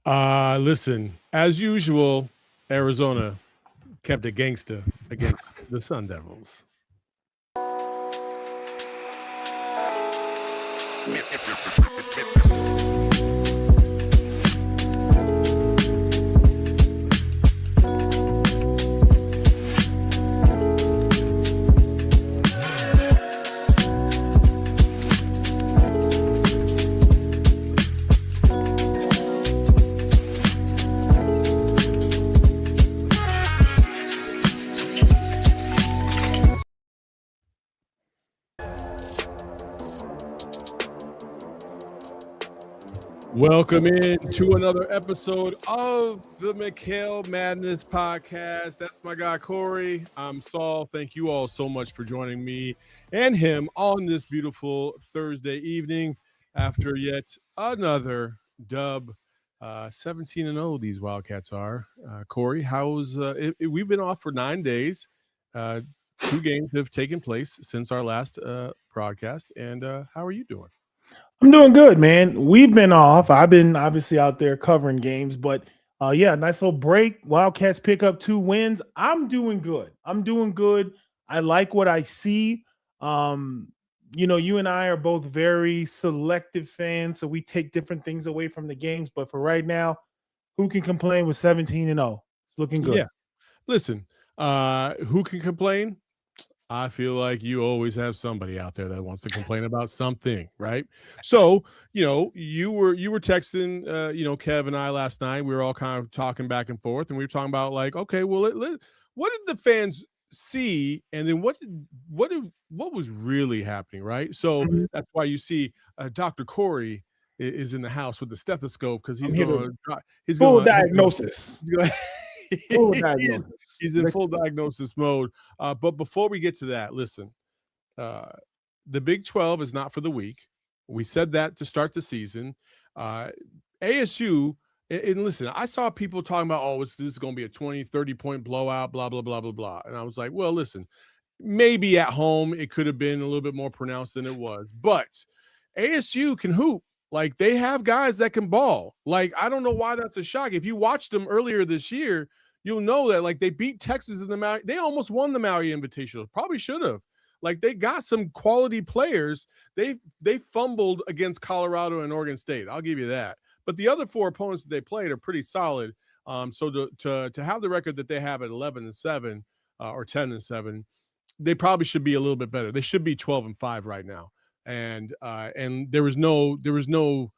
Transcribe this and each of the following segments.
Listen, as usual, Arizona kept it gangster against the Sun Devils. Welcome in to another episode of the McKale Madness podcast. That's my guy, Corey. I'm Saul. Thank you all so much for joining me and him on this beautiful Thursday evening after yet another dub. 17-0 these Wildcats are. Corey, how's we've been off for 9 days. 2 games have taken place since our last broadcast. And how are you doing? I'm doing good, man. We've been off. I've been obviously out there covering games, but yeah, nice little break. Wildcats pick up 2 wins. I'm doing good. I like what I see. You and I are both very selective fans, so we take different things away from the games. But for right now, who can complain with 17-0? It's looking good. Yeah. Listen, who can complain? I feel like you always have somebody out there that wants to complain about something, right? So, you were texting, Kev and I last night. We were all kind of talking back and forth, and we were talking about like, okay, well, what did the fans see, and then what was really happening, right? So that's why you see Dr. Corey is in the house with the stethoscope because he's going diagnosis. He's in full diagnosis mode. But before we get to that, listen, the Big 12 is not for the weak. We said that to start the season. ASU, and listen, I saw people talking about, this is going to be a 20, 30-point blowout, blah, blah, blah, blah, blah. And I was like, well, listen, maybe at home it could have been a little bit more pronounced than it was. But ASU can hoop. Like, they have guys that can ball. Like, I don't know why that's a shock. If you watched them earlier this year, you'll know that, like, they beat Texas in the Maui. They almost won the Maui Invitational. Probably should have. Like, they got some quality players. They fumbled against Colorado and Oregon State. I'll give you that. But the other 4 opponents that they played are pretty solid. So to have the record that they have at 11-7 or 10-7, they probably should be a little bit better. They should be 12-5 right now. And there was no,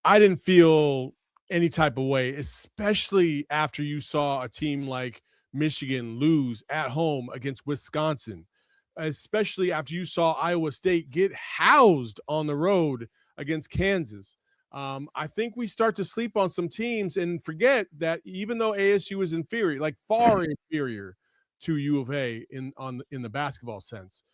I didn't feel any type of way, especially after you saw a team like Michigan lose at home against Wisconsin, especially after you saw Iowa State get housed on the road against Kansas. I think we start to sleep on some teams and forget that even though ASU is inferior, like far inferior to U of A in the basketball sense,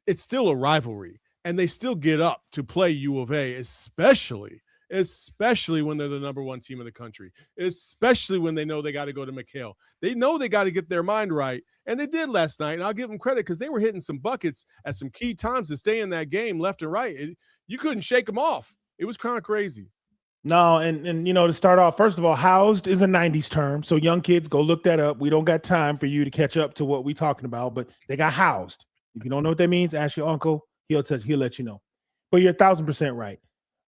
it's still a rivalry. And they still get up to play U of A, especially when they're the number 1 team in the country, especially when they know they got to go to McKale. They know they got to get their mind right, and they did last night, and I'll give them credit because they were hitting some buckets at some key times to stay in that game left and right. You couldn't shake them off. It was kind of crazy. No, and to start off, first of all, housed is a 90s term, so young kids, go look that up. We don't got time for you to catch up to what we're talking about, but they got housed. If you don't know what that means, ask your uncle. He'll let you know. But you're 1,000% right.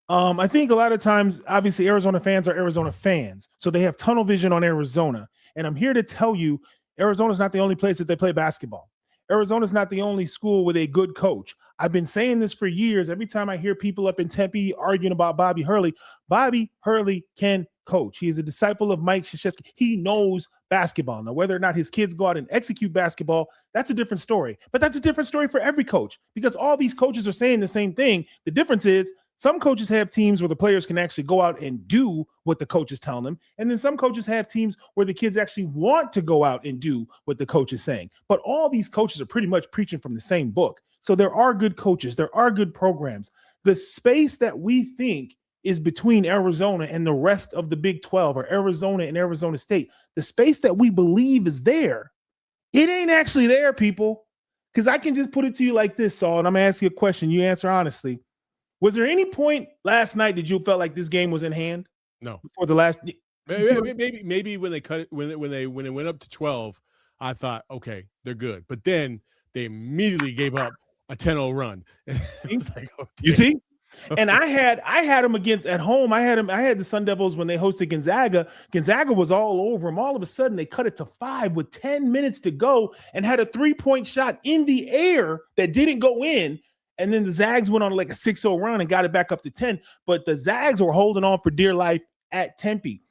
I think a lot of times, obviously, Arizona fans are Arizona fans, so they have tunnel vision on Arizona. And I'm here to tell you, Arizona's not the only place that they play basketball. Arizona's not the only school with a good coach. I've been saying this for years. Every time I hear people up in Tempe arguing about Bobby Hurley can coach. He is a disciple of Mike Krzyzewski. He knows basketball. Now, whether or not his kids go out and execute basketball, that's a different story. But that's a different story for every coach because all these coaches are saying the same thing. The difference is some coaches have teams where the players can actually go out and do what the coach is telling them. And then some coaches have teams where the kids actually want to go out and do what the coach is saying. But all these coaches are pretty much preaching from the same book. So there are good coaches. There are good programs. The space that we think is between Arizona and the rest of the Big 12 or Arizona and Arizona State, the space that we believe is there, it ain't actually there, people. Because I can just put it to you like this, Saul, and I'm going to ask you a question. You answer honestly. Was there any point last night that you felt like this game was in hand? No. Before the last Maybe when they cut it, when it went up to 12, I thought, okay, they're good. But then they immediately gave up a 10-0 run. It was like, oh, You see? And I had them against at home. I had the Sun Devils when they hosted Gonzaga. Gonzaga was all over them. All of a sudden, they cut it to 5 with 10 minutes to go and had a 3-point shot in the air that didn't go in. And then the Zags went on like a 6-0 run and got it back up to 10. But the Zags were holding on for dear life at Tempe.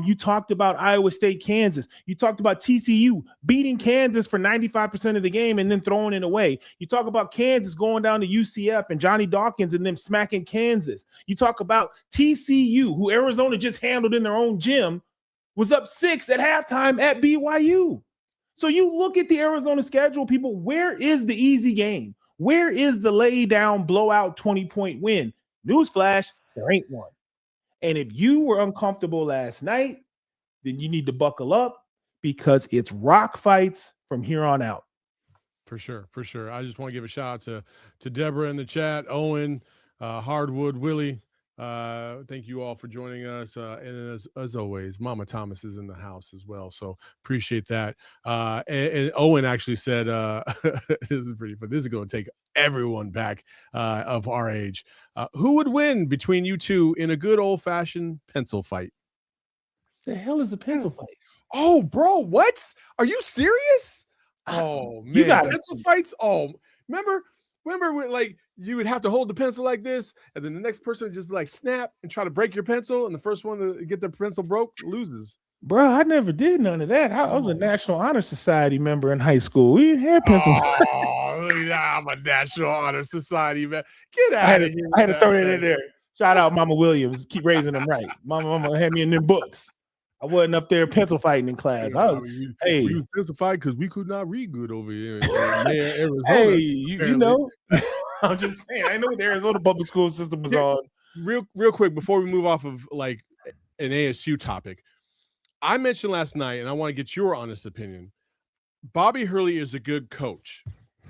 You talked about Iowa State, Kansas. You talked about TCU beating Kansas for 95% of the game and then throwing it away. You talk about Kansas going down to UCF and Johnny Dawkins and them smacking Kansas. You talk about TCU, who Arizona just handled in their own gym, was up 6 at halftime at BYU. So you look at the Arizona schedule, people, where is the easy game? Where is the lay down blowout 20-point win? Newsflash, there ain't one. And if you were uncomfortable last night, then you need to buckle up because it's rock fights from here on out. For sure. I just want to give a shout out to Deborah in the chat, Owen, Hardwood, Willie. Thank you all for joining us. And as always, Mama Thomas is in the house as well. So appreciate that. And Owen actually said, this is pretty fun. This is going to take everyone back of our age. Who would win between you two in a good old-fashioned pencil fight? The hell is a pencil fight? Oh, bro, what? Are you serious? Oh, man. You got pencil fights? Oh, remember when, like, you would have to hold the pencil like this, and then the next person would just be like, snap, and try to break your pencil, and the first one to get the pencil broke loses. Bro, I never did none of that. I was a National Honor Society member in high school. We didn't have pencil. Oh, I'm a National Honor Society man. Get out of here. I had to throw that in there. Shout out Mama Williams. Keep raising them right. Mama had me in them books. I wasn't up there pencil fighting in class. We pencil fight because we could not read good over here in Arizona. Hey, you know. I'm just saying. I know what the Arizona public school system was on. Real quick before we move off of like an ASU topic, I mentioned last night, and I want to get your honest opinion. Bobby Hurley is a good coach.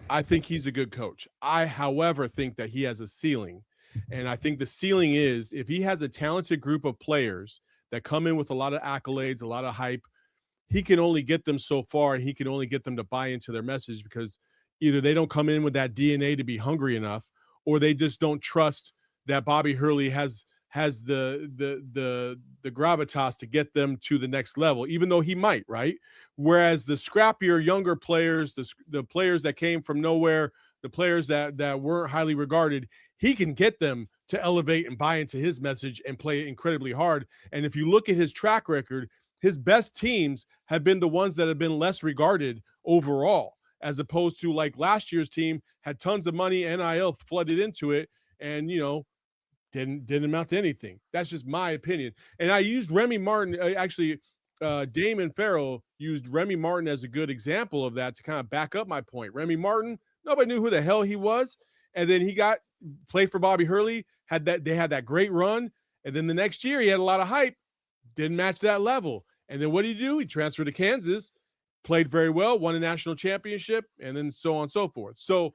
I think he's a good coach. I, however, think that he has a ceiling, and I think the ceiling is if he has a talented group of players that come in with a lot of accolades, a lot of hype, he can only get them so far, and he can only get them to buy into their message because either they don't come in with that DNA to be hungry enough, or they just don't trust that Bobby Hurley has the gravitas to get them to the next level, even though he might, right? Whereas the scrappier, younger players, the players that came from nowhere, the players that weren't highly regarded, he can get them to elevate and buy into his message and play incredibly hard. And if you look at his track record, his best teams have been the ones that have been less regarded overall, as opposed to like last year's team had tons of money, NIL flooded into it, and, you know, didn't amount to anything. That's just my opinion. And I used Remy Martin. Damon Farrell used Remy Martin as a good example of that to kind of back up my point. Remy Martin, nobody knew who the hell he was. And then he played for Bobby Hurley, they had that great run. And then the next year he had a lot of hype, didn't match that level. And then what did he do? He transferred to Kansas, played very well, won a national championship, and then so on and so forth. So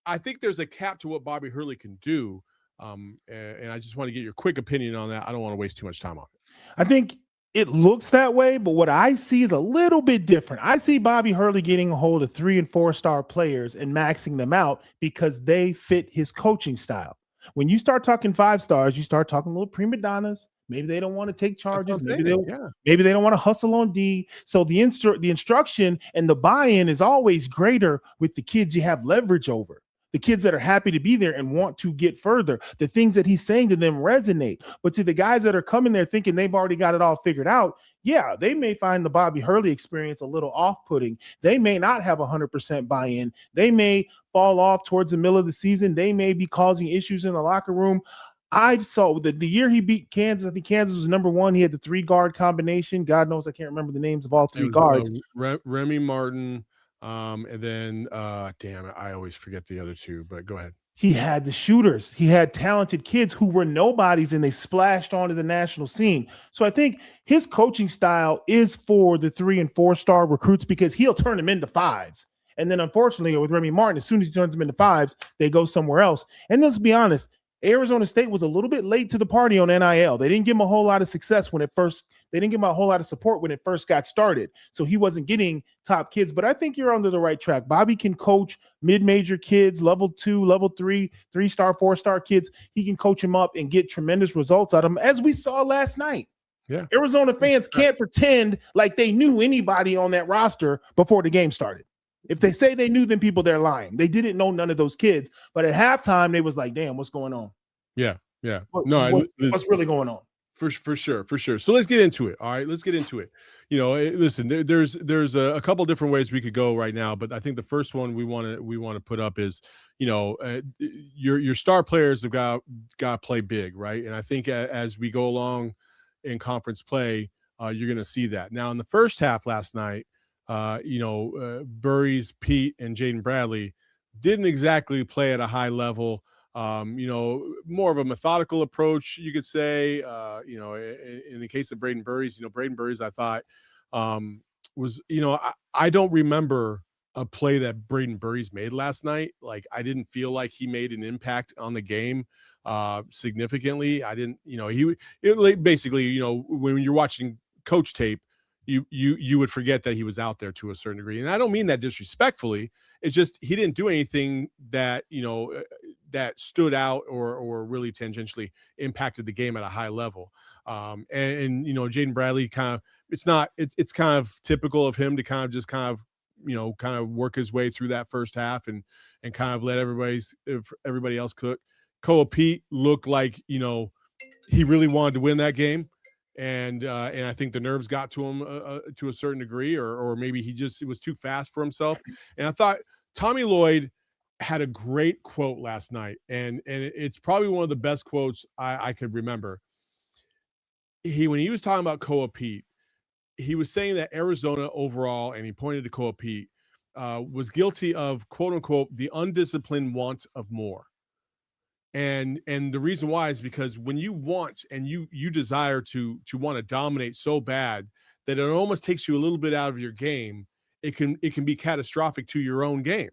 I think there's a cap to what Bobby Hurley can do. And I just want to get your quick opinion on that. I don't want to waste too much time on it. I think it looks that way, but what I see is a little bit different. I see Bobby Hurley getting a hold of 3- and 4-star players and maxing them out because they fit his coaching style. When you start talking 5 stars, you start talking little prima donnas. Maybe they don't want to take charges. Maybe they don't want to hustle on D. So the instruction and the buy-in is always greater with the kids you have leverage over. The kids that are happy to be there and want to get further. The things that he's saying to them resonate. But to the guys that are coming there thinking they've already got it all figured out, yeah, they may find the Bobby Hurley experience a little off-putting. They may not have 100% buy-in. They may fall off towards the middle of the season. They may be causing issues in the locker room. I saw the year he beat Kansas. I think Kansas was number 1. He had the 3-guard combination. God knows I can't remember the names of all 3 guards. Remy Martin. And then damn it, I always forget the other 2, but go ahead. He had the shooters. He had talented kids who were nobodies, and they splashed onto the national scene. So I think his coaching style is for the 3- and 4-star recruits because he'll turn them into 5s. And then unfortunately with Remy Martin, as soon as he turns them into 5s, they go somewhere else. And let's be honest, Arizona State was a little bit late to the party on NIL. They didn't give him a whole lot of success when it first. They didn't give him a whole lot of support when it first got started. So he wasn't getting top kids. But I think you're on the right track. Bobby can coach mid-major kids, level 2, level 3, 3-star, 4-star kids. He can coach them up and get tremendous results out of them, as we saw last night. Yeah. Arizona fans can't pretend like they knew anybody on that roster before the game started. If they say they knew them people, they're lying. They didn't know none of those kids. But at halftime, they was like, damn, what's going on? Yeah. What's really going on? For sure. So let's get into it. All right, let's get into it. Listen, there's a couple different ways we could go right now, but I think the first one we want to put up is, your star players have got to play big, right? And I think as we go along in conference play, you're going to see that. Now in the first half last night, Burries, Pete, and Jaden Bradley didn't exactly play at a high level. More of a methodical approach, you could say. In the case of Braden Burries, I thought was, I don't remember a play that Braden Burries made last night. Like, I didn't feel like he made an impact on the game significantly. I didn't, basically, when you're watching coach tape, you would forget that he was out there to a certain degree. And I don't mean that disrespectfully. It's just he didn't do anything that, that stood out or really tangentially impacted the game at a high level. Jaden Bradley it's kind of typical of him to kind of work his way through that first half and kind of let everybody else cook. Koa Pete looked like, he really wanted to win that game. And I think the nerves got to him to a certain degree, or maybe it was too fast for himself. And I thought Tommy Lloyd had a great quote last night, and it's probably one of the best quotes I could remember. When he was talking about Koa Pete, he was saying that Arizona overall, and he pointed to Koa Pete, was guilty of, quote unquote, the undisciplined want of more. And the reason why is because when you want and you desire to want to dominate so bad that it almost takes you a little bit out of your game, it can be catastrophic to your own game.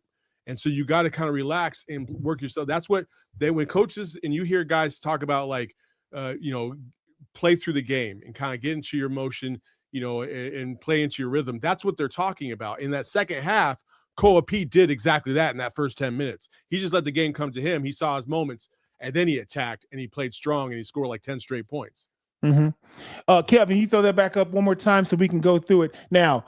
And so you got to kind of relax and work yourself. That's what when coaches and you hear guys talk about, like, play through the game and kind of get into your motion, and play into your rhythm. That's what they're talking about. In that second half, Koa Pete did exactly that in that first 10 minutes. He just let the game come to him. He saw his moments, and then he attacked, and he played strong, and he scored like 10 straight points. Mm-hmm. Kevin, you throw that back up one more time so we can go through it. Now,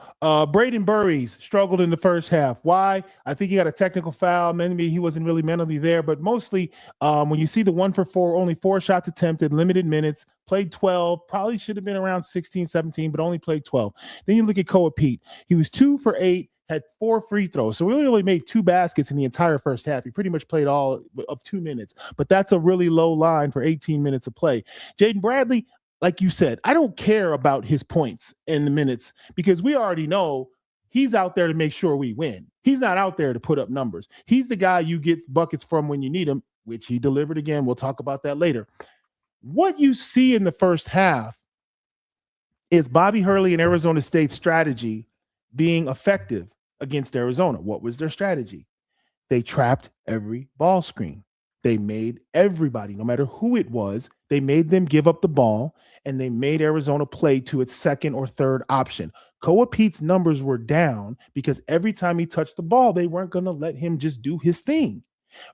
Braden Burries struggled in the first half. Why? I think he got a technical foul. Maybe he wasn't really mentally there, but mostly when you see the 1 for 4, only 4 shots attempted, limited minutes, played 12, probably should have been around 16, 17, but only played 12. Then you look at Koa Pete. He was 2 for 8. Had 4 free throws. So we only made 2 baskets in the entire first half. He pretty much played all of 2 minutes, but that's a really low line for 18 minutes of play. Jaden Bradley, like you said, I don't care about his points in the minutes because we already know he's out there to make sure we win. He's not out there to put up numbers. He's the guy you get buckets from when you need him, which he delivered again. We'll talk about that later. What you see in the first half is Bobby Hurley and Arizona State's strategy being effective against Arizona. What was their strategy? They trapped every ball screen. They made everybody, no matter who it was, they made them give up the ball, and they made Arizona play to its second or third option. Koa Pete's numbers were down because every time he touched the ball, they weren't going to let him just do his thing.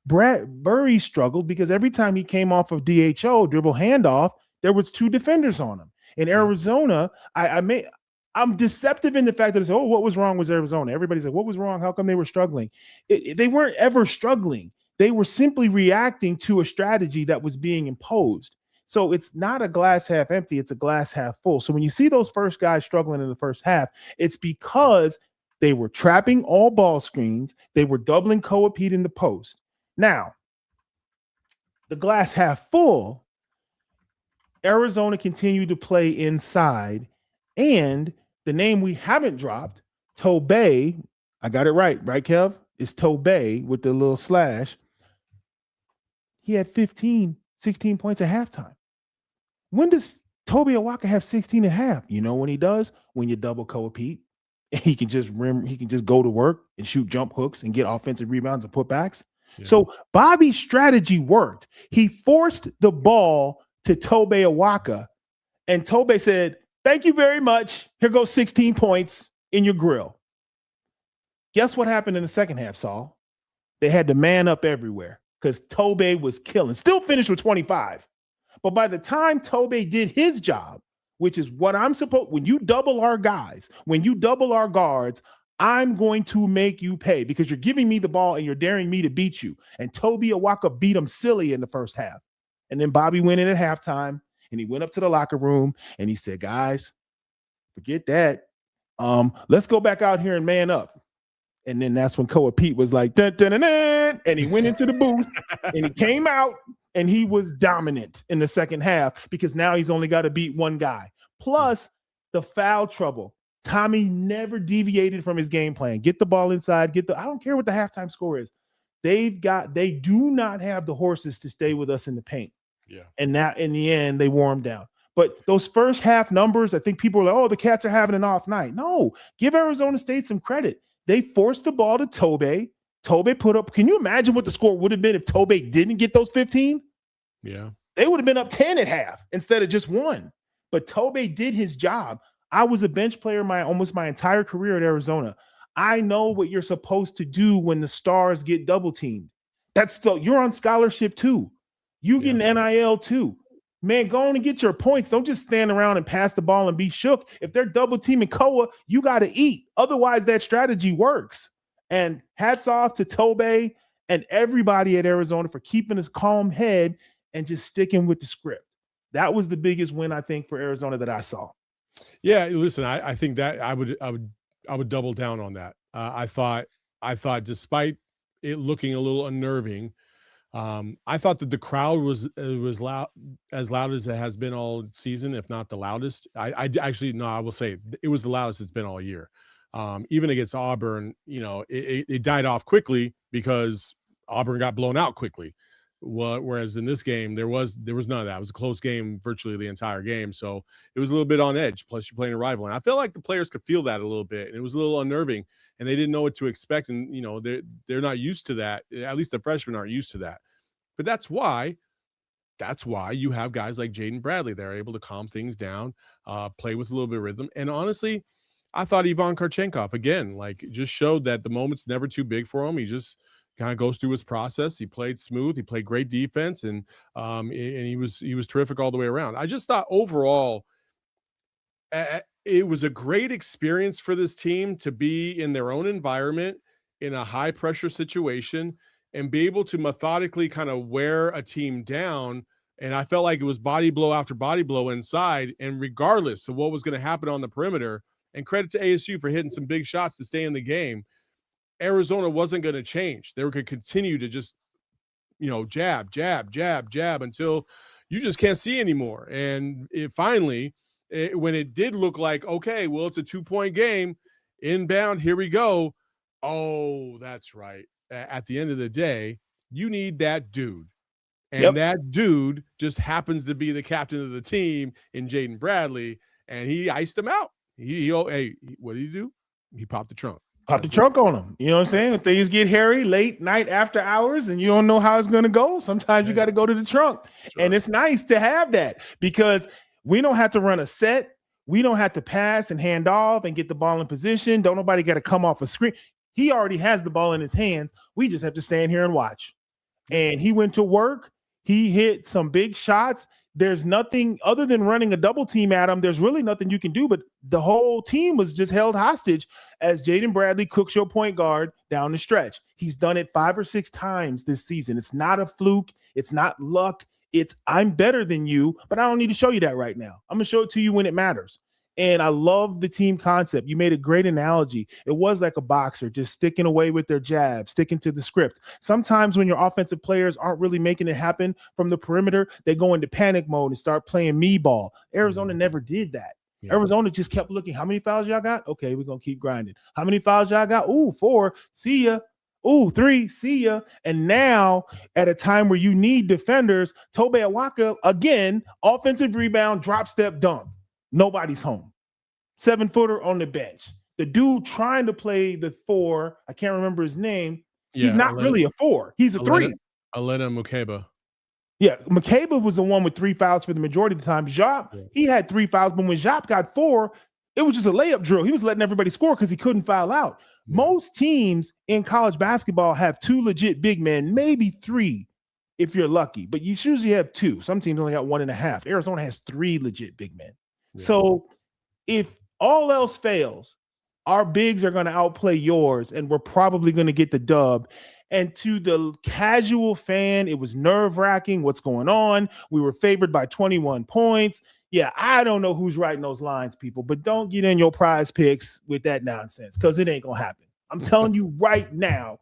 Burry struggled because every time he came off of DHO, dribble handoff, there was 2 defenders on him. In Arizona, I'm deceptive in the fact that what was wrong with Arizona? Everybody's like, what was wrong? How come they were struggling? They weren't ever struggling. They were simply reacting to a strategy that was being imposed. So it's not a glass half empty, it's a glass half full. So when you see those first guys struggling in the first half, it's because they were trapping all ball screens. They were doubling Koa Pete in the post. Now, the glass half full, Arizona continued to play inside, and the name we haven't dropped, Tobey, I got it right, Kev? It's Tobey with the little slash. He had 15, 16 points at halftime. When does Toby Awaka have 16 and a half? You know when he does? When you double Koa Pete. He can just go to work and shoot jump hooks and get offensive rebounds and putbacks. Yeah. So Bobby's strategy worked. He forced the ball to Tobe Awaka, and Tobe said, "Thank you very much. Here goes 16 points in your grill." Guess what happened in the second half, Saul? They had to man up everywhere because Tobe was killing. Still finished with 25. But by the time Tobe did his job, which is what I'm supposed, when you double our guys, when you double our guards, I'm going to make you pay because you're giving me the ball and you're daring me to beat you. And Tobe Awaka beat him silly in the first half. And then Bobby went in at halftime and he went up to the locker room and he said, "Guys, forget that. Let's go back out here and man up." And then that's when Koa Pete was like, dun, dun, dun, dun, and he went into the booth and he came out and he was dominant in the second half because now he's only got to beat one guy. Plus the foul trouble. Tommy never deviated from his game plan. Get the ball inside, I don't care what the halftime score is. They do not have the horses to stay with us in the paint. Yeah. And now in the end, they wore them down. But those first half numbers, I think people are like, "Oh, the Cats are having an off night." No, give Arizona State some credit. They forced the ball to Tobe. Tobe put up. Can you imagine what the score would have been if Tobe didn't get those 15? Yeah. They would have been up 10 at half instead of just 1. But Tobe did his job. I was a bench player almost my entire career at Arizona. I know what you're supposed to do when the stars get double teamed. You're on scholarship too. You get an NIL too. Man, go on and get your points. Don't just stand around and pass the ball and be shook. If they're double teaming Koa, you got to eat. Otherwise, that strategy works. And hats off to Tobe and everybody at Arizona for keeping a calm head and just sticking with the script. That was the biggest win, I think, for Arizona that I saw. Yeah, listen, I think that I would double down on that. I thought despite it looking a little unnerving, I thought that the crowd was loud, as loud as it has been all season, if not the loudest. I will say it was the loudest it's been all year. Even against Auburn, it died off quickly because Auburn got blown out quickly. Whereas in this game, there was none of that. It was a close game virtually the entire game. So it was a little bit on edge. Plus, you're playing a rival. And I feel like the players could feel that a little bit. And it was a little unnerving. And they didn't know what to expect. And, they're not used to that. At least the freshmen aren't used to that. But that's why you have guys like Jaden Bradley. They're able to calm things down, play with a little bit of rhythm. And honestly, I thought Ivan Karchenkov, again, just showed that the moment's never too big for him. He just kind of goes through his process. He played smooth. He played great defense, and he was terrific all the way around. I just thought overall, it was a great experience for this team to be in their own environment in a high pressure situation and be able to methodically kind of wear a team down. And I felt like it was body blow after body blow inside, and regardless of what was going to happen on the perimeter, and credit to ASU for hitting some big shots to stay in the game, Arizona wasn't going to change. They were going to continue to just, jab, jab, jab, jab until you just can't see anymore. And finally, when it did look like, okay, well, it's a 2-point game, inbound, here we go. Oh, that's right. At the end of the day, you need that dude. And that dude just happens to be the captain of the team in Jaden Bradley, and he iced him out. Hey, what did he do? He popped the trunk. Pop the trunk on them. You know what I'm saying? If things get hairy late night after hours and you don't know how it's going to go, sometimes you got to go to the trunk. Sure. And it's nice to have that because we don't have to run a set. We don't have to pass and hand off and get the ball in position. Don't nobody got to come off a screen. He already has the ball in his hands. We just have to stand here and watch. And he went to work. He hit some big shots. There's nothing other than running a double team at him. There's really nothing you can do, but the whole team was just held hostage as Jaden Bradley cooks your point guard down the stretch. He's done it 5 or 6 times this season. It's not a fluke. It's not luck. It's I'm better than you, but I don't need to show you that right now. I'm going to show it to you when it matters. And I love the team concept. You made a great analogy. It was like a boxer just sticking away with their jab, sticking to the script. Sometimes when your offensive players aren't really making it happen from the perimeter, they go into panic mode and start playing me ball. Arizona never did that. Yeah. Arizona just kept looking. How many fouls y'all got? Okay, we're going to keep grinding. How many fouls y'all got? Ooh, 4. See ya. Ooh, 3. See ya. And now at a time where you need defenders, Tobe Awaka, again, offensive rebound, drop step dunk. Nobody's home. 7-footer on the bench. The dude trying to play the 4, I can't remember his name, He's Yeah, not really a 4. He's a 3. Alena Mukeba. Yeah, McCabe was the one with 3 fouls for the majority of the time. Jacques, he had 3 fouls, but when Jacques got 4, it was just a layup drill. He was letting everybody score because he couldn't foul out. Yeah. Most teams in college basketball have 2 legit big men, maybe 3 if you're lucky, but you usually have 2. Some teams only got 1.5. Arizona has 3 legit big men. Yeah. So if all else fails, our bigs are going to outplay yours, and we're probably going to get the dub. And to the casual fan, it was nerve-wracking. What's going on? We were favored by 21 points. Yeah, I don't know who's writing those lines, people, but don't get in your prize picks with that nonsense because it ain't going to happen. I'm telling you right now,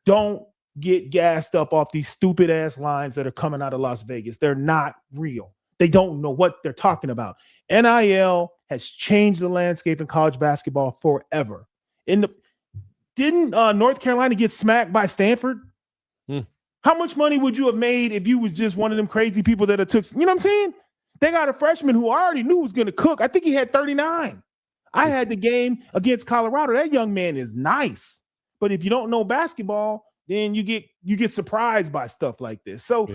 don't get gassed up off these stupid-ass lines that are coming out of Las Vegas. They're not real. They don't know what they're talking about. NIL has changed the landscape in college basketball forever. Didn't North Carolina get smacked by Stanford? How much money would you have made if you was just one of them crazy people that took, you know what I'm saying? They got a freshman who I already knew was going to cook. I think he had 39. I had the game against Colorado. That young man is nice. But if you don't know basketball, then you get surprised by stuff like this. So,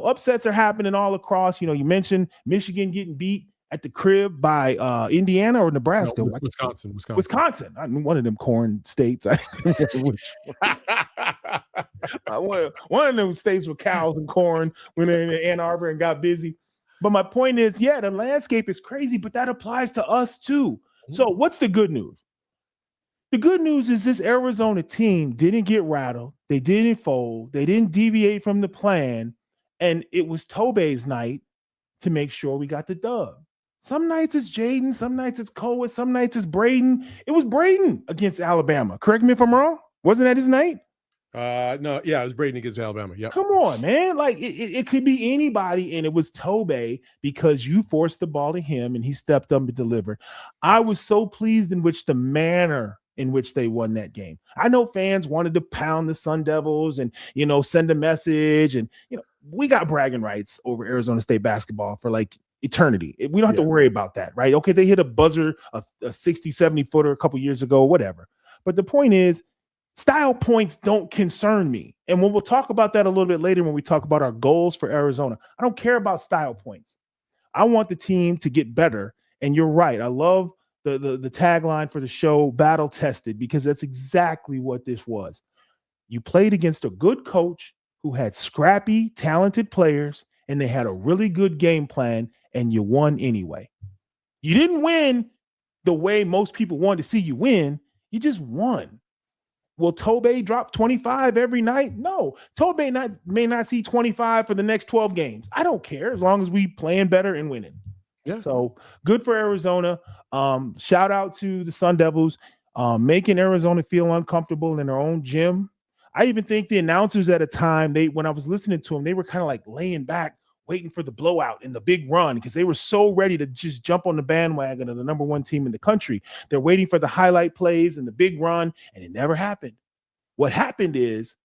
upsets are happening all across. You mentioned Michigan getting beat at the crib by Indiana or Nebraska. No, Wisconsin. I mean, one of them corn states. One of them states with cows and corn when they're in Ann Arbor and got busy. But my point is, the landscape is crazy, but that applies to us too. So what's the good news? The good news is this Arizona team didn't get rattled. They didn't fold. They didn't deviate from the plan. And it was Tobey's night to make sure we got the dub. Some nights it's Jaden. Some nights it's Coa. Some nights it's Braden. It was Braden against Alabama. Correct me if I'm wrong. Wasn't that his night? No. Yeah, it was Braden against Alabama. Yeah. Come on, man. Like it could be anybody, and it was Tobey because you forced the ball to him and he stepped up and delivered. I was so pleased in which the manner in which they won that game. I know fans wanted to pound the Sun Devils and, send a message. And, we got bragging rights over Arizona State basketball for like eternity. We don't have to worry about that, right? Okay, they hit a buzzer, a 60, 70 footer a couple years ago, whatever. But the point is, style points don't concern me. And we'll talk about that a little bit later when we talk about our goals for Arizona. I don't care about style points. I want the team to get better. And you're right. I love the tagline for the show, battle tested, because that's exactly what this was. You played against a good coach who had scrappy, talented players, and they had a really good game plan, and you won anyway. You didn't win the way most people wanted to see you win. You just won. Will Tobey drop 25 every night? No. Tobey may not see 25 for the next 12 games. I don't care as long as we playing better and winning. Yeah. So good for Arizona. Shout out to the Sun Devils making Arizona feel uncomfortable in their own gym. I even think the announcers at a time, when I was listening to them, they were kind of like laying back, waiting for the blowout and the big run because they were so ready to just jump on the bandwagon of the number 1 team in the country. They're waiting for the highlight plays and the big run, and it never happened. What happened is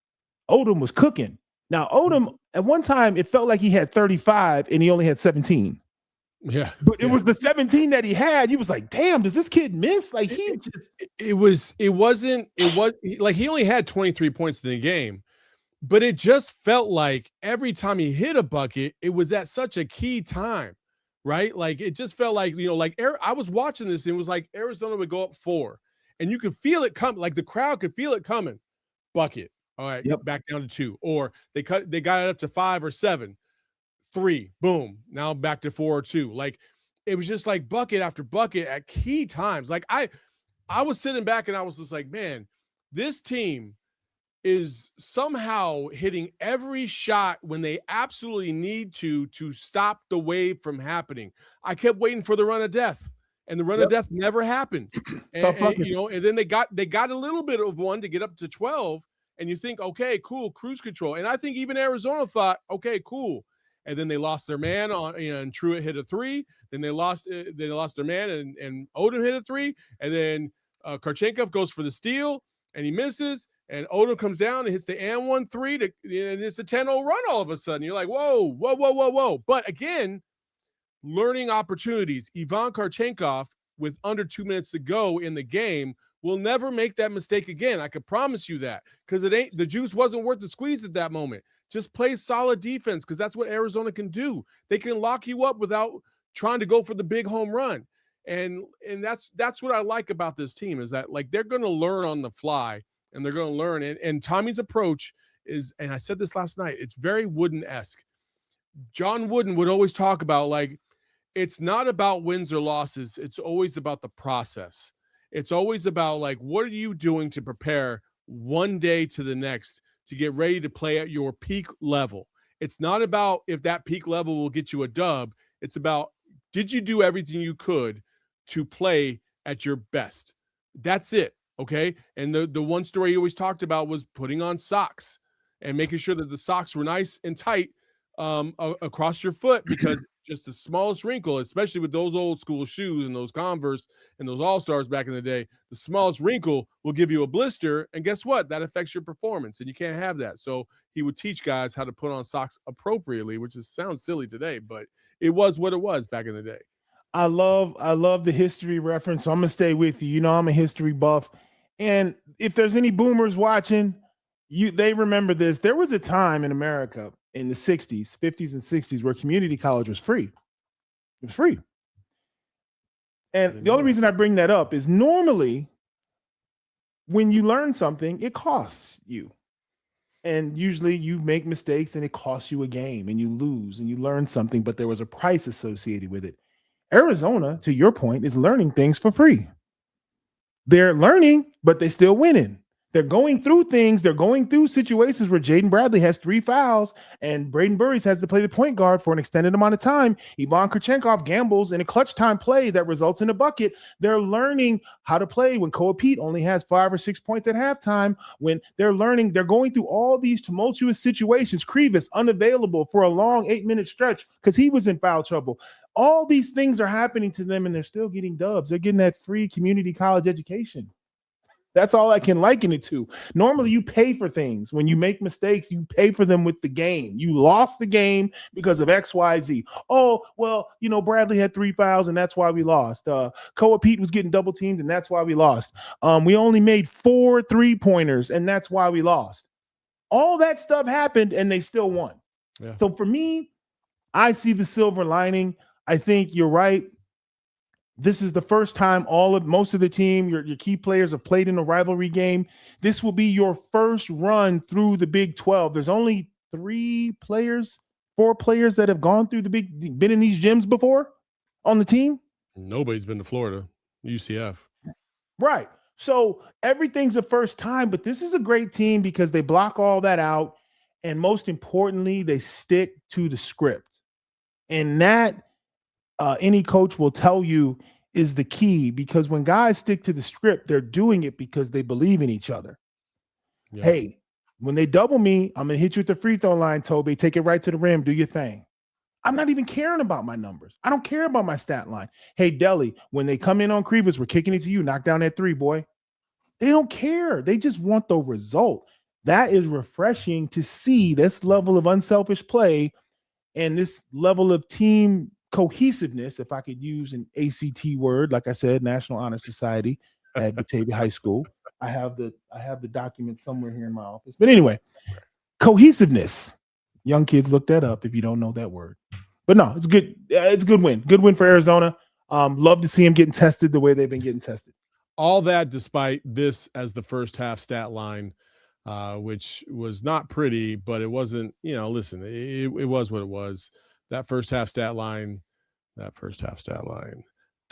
Odom was cooking. Now, Odom, at one time, it felt like he had 35 and he only had 17. Yeah. But it was the 17 that he had. He was like, damn, does this kid miss? Like he he only had 23 points in the game, but it just felt like every time he hit a bucket, it was at such a key time, right? Like it just felt like, I was watching this and it was like Arizona would go up 4 and you could feel it come, like the crowd could feel it coming. Bucket. All right. Yep. Back down to 2, or they got it up to 5 or 7. 3, boom, now back to 4 or 2. Like it was just like bucket after bucket at key times. Like I was sitting back and I was just like, man, this team is somehow hitting every shot when they absolutely need to stop the wave from happening. I kept waiting for the run of death, and the run of death never happened. And then they got a little bit of one to get up to 12, and you think, okay, cool, cruise control. And I think even Arizona thought, okay, cool. And then they lost their man on, and Truitt hit a 3. Then they lost their man, and Odom hit a 3. And then Karchenkov goes for the steal, and he misses. And Odom comes down and hits the and 1 3, and it's a 10-0 run all of a sudden. You're like, whoa. But again, learning opportunities. Ivan Karchenkov, with under 2 minutes to go in the game, will never make that mistake again. I can promise you that, because the juice wasn't worth the squeeze at that moment. Just play solid defense, because that's what Arizona can do. They can lock you up without trying to go for the big home run. And that's what I like about this team, is that like they're going to learn on the fly, and they're going to learn. And Tommy's approach is, and I said this last night, it's very Wooden-esque. John Wooden would always talk about, like, it's not about wins or losses. It's always about the process. It's always about, like, what are you doing to prepare one day to the next to get ready to play at your peak level? It's not about if that peak level will get you a dub. It's about, did you do everything you could to play at your best? That's it. Okay. And the one story he always talked about was putting on socks and making sure that the socks were nice and tight across your foot, because just the smallest wrinkle, especially with those old school shoes and those Converse and those All-Stars back in the day, the smallest wrinkle will give you a blister. And guess what? That affects your performance, and you can't have that. So he would teach guys how to put on socks appropriately, which sounds silly today, but it was what it was back in the day. I love the history reference. So I'm gonna stay with you. You know, I'm a history buff. And if there's any boomers watching, they remember this. There was a time in America in the 60s, 50s, and 60s where community college was free. It was free. And the only reason I bring that up is normally when you learn something, it costs you. And usually you make mistakes and it costs you a game and you lose and you learn something, but there was a price associated with it. Arizona, to your point, is learning things for free. They're learning, but they're still winning. They're going through things. They're going through situations where Jaden Bradley has 3 fouls and Braden Burries has to play the point guard for an extended amount of time. Ivan Kurchenkov gambles in a clutch time play that results in a bucket. They're learning how to play when Koa Pete only has 5 or 6 points at halftime. When they're learning, they're going through all these tumultuous situations. Krivas unavailable for a long 8-minute stretch because he was in foul trouble. All these things are happening to them, and they're still getting dubs. They're getting that free community college education. That's all I can liken it to. Normally, you pay for things. When you make mistakes, you pay for them with the game. You lost the game because of X, Y, Z. Oh, well, you know, Bradley had 3 fouls, and that's why we lost. Koa Pete was getting double teamed, and that's why we lost. We only made 4 3-pointers, and that's why we lost. All that stuff happened, and they still won. Yeah. So for me, I see the silver lining. I think you're right. This is the first time most of the team, your key players have played in a rivalry game. This will be your first run through the Big 12. There's only 4 players that have gone through been in these gyms before on the team. Nobody's been to Florida, UCF. Right. So everything's a first time, but this is a great team because they block all that out. And most importantly, they stick to the script. And that, any coach will tell you, is the key, because when guys stick to the script, they're doing it because they believe in each other. Yeah. Hey, when they double me, I'm going to hit you at the free throw line, Toby. Take it right to the rim. Do your thing. I'm not even caring about my numbers. I don't care about my stat line. Hey, Deli, when they come in on Krivas, we're kicking it to you. Knock down that 3, boy. They don't care. They just want the result. That is refreshing to see, this level of unselfish play and this level of team cohesiveness, if I could use an ACT word, like I said, National Honor Society at Batavia High School. I have the document somewhere here in my office. But anyway, cohesiveness. Young kids, look that up if you don't know that word. But no, it's good. It's a good win. Good win for Arizona. Love to see them getting tested the way they've been getting tested. All that despite this as the first half stat line, which was not pretty, but it wasn't, listen, it was what it was. That first half stat line, the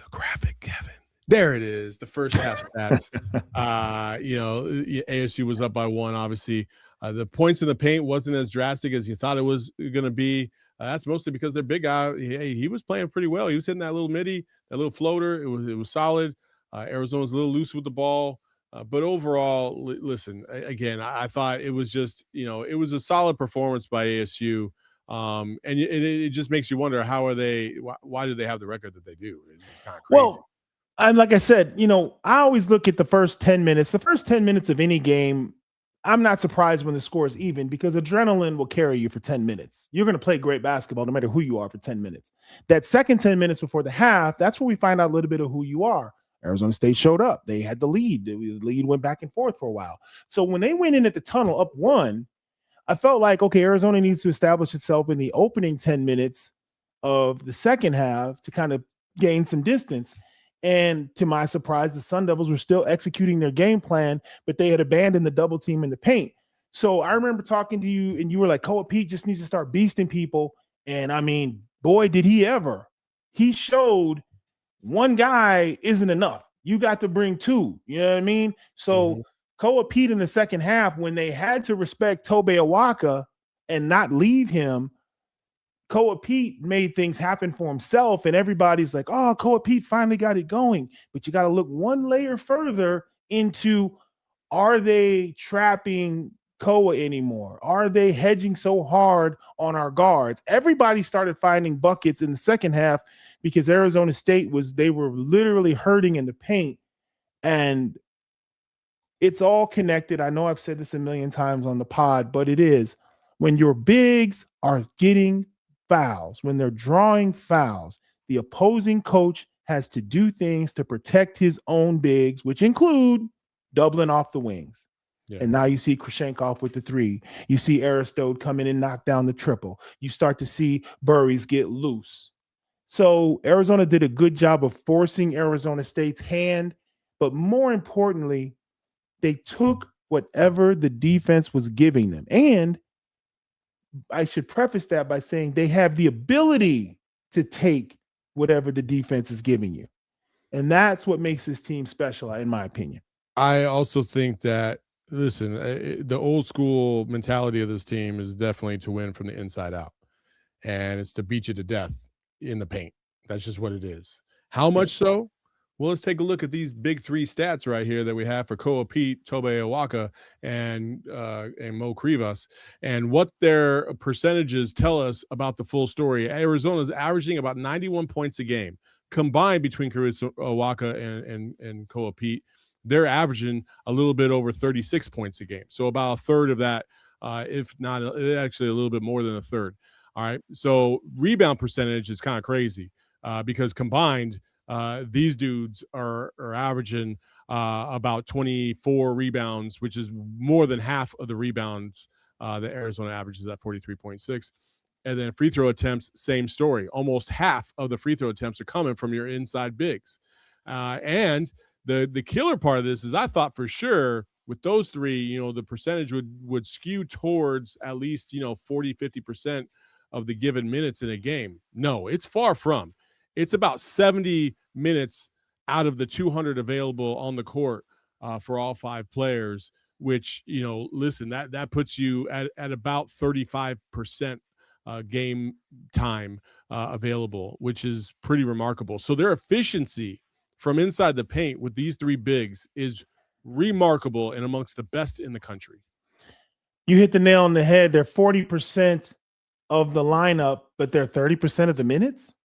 graphic, Kevin. There it is, the first half stats. ASU was up by 1, obviously. The points in the paint wasn't as drastic as you thought it was going to be. That's mostly because their big guy, he was playing pretty well. He was hitting that little midi, that little floater. It was solid. Arizona's a little loose with the ball. But overall, listen, again, I thought it was just, it was a solid performance by ASU. And it just makes you wonder, why do they have the record that they do? It's kind of crazy. Well, and like I said, I always look at the first 10 minutes. The first 10 minutes of any game, I'm not surprised when the score is even, because adrenaline will carry you for 10 minutes. You're going to play great basketball no matter who you are for 10 minutes. That second 10 minutes before the half, that's where we find out a little bit of who you are. Arizona State showed up. They had the lead. The lead went back and forth for a while. So when they went in at the tunnel up 1, I felt like, okay, Arizona needs to establish itself in the opening 10 minutes of the second half to kind of gain some distance. And to my surprise, the Sun Devils were still executing their game plan, but they had abandoned the double team in the paint. So I remember talking to you, and you were like, Koa Pete just needs to start beasting people. And I mean, boy, did he ever. He showed one guy isn't enough. You got to bring 2. You know what I mean? So Koa Pete in the second half, when they had to respect Tobe Awaka and not leave him, Koa Pete made things happen for himself, and everybody's like, oh, Koa Pete finally got it going. But you got to look one layer further into, are they trapping Koa anymore? Are they hedging so hard on our guards? Everybody started finding buckets in the second half because Arizona State they were literally hurting in the paint. And it's all connected. I know I've said this a million times on the pod, but it is. When your bigs are getting fouls, when they're drawing fouls, the opposing coach has to do things to protect his own bigs, which include doubling off the wings. Yeah. And now you see Krashenkov with the 3. You see Aristode come in and knock down the triple. You start to see Burries get loose. So Arizona did a good job of forcing Arizona State's hand, but more importantly, they took whatever the defense was giving them. And I should preface that by saying they have the ability to take whatever the defense is giving you. And that's what makes this team special, in my opinion. I also think that, listen, the old school mentality of this team is definitely to win from the inside out. And it's to beat you to death in the paint. That's just what it is. How much so? Well, let's take a look at these big 3 stats right here that we have for Koa Pete, Tobe Awaka, and Mo Krivas, and what their percentages tell us about the full story. Arizona's averaging about 91 points a game combined between Awaka and Koa Pete. They're averaging a little bit over 36 points a game, so about a third of that, if not actually a little bit more than a third. All right, so rebound percentage is kind of crazy because combined, these dudes are averaging about 24 rebounds, which is more than half of the rebounds that Arizona averages at 43.6. And then free throw attempts, same story. Almost half of the free throw attempts are coming from your inside bigs. And the killer part of this is I thought for sure with those 3, the percentage would skew towards at least, 40, 50% of the given minutes in a game. No, it's far from. It's about 70 minutes out of the 200 available on the court for all 5 players, which, listen, that puts you at about 35% game time available, which is pretty remarkable. So their efficiency from inside the paint with these 3 bigs is remarkable and amongst the best in the country. You hit the nail on the head. They're 40% of the lineup, but they're 30% of the minutes.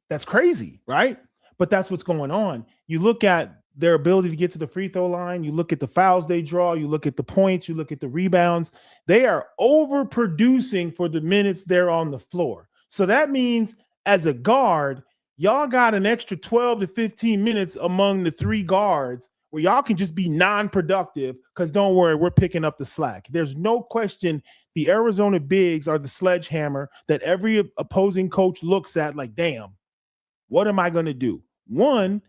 That's crazy, right? But that's what's going on. You look at their ability to get to the free throw line. You look at the fouls they draw. You look at the points. You look at the rebounds. They are overproducing for the minutes they're on the floor. So that means as a guard, y'all got an extra 12 to 15 minutes among the 3 guards where y'all can just be non-productive because don't worry, we're picking up the slack. There's no question the Arizona bigs are the sledgehammer that every opposing coach looks at like, damn, what am I going to do? One,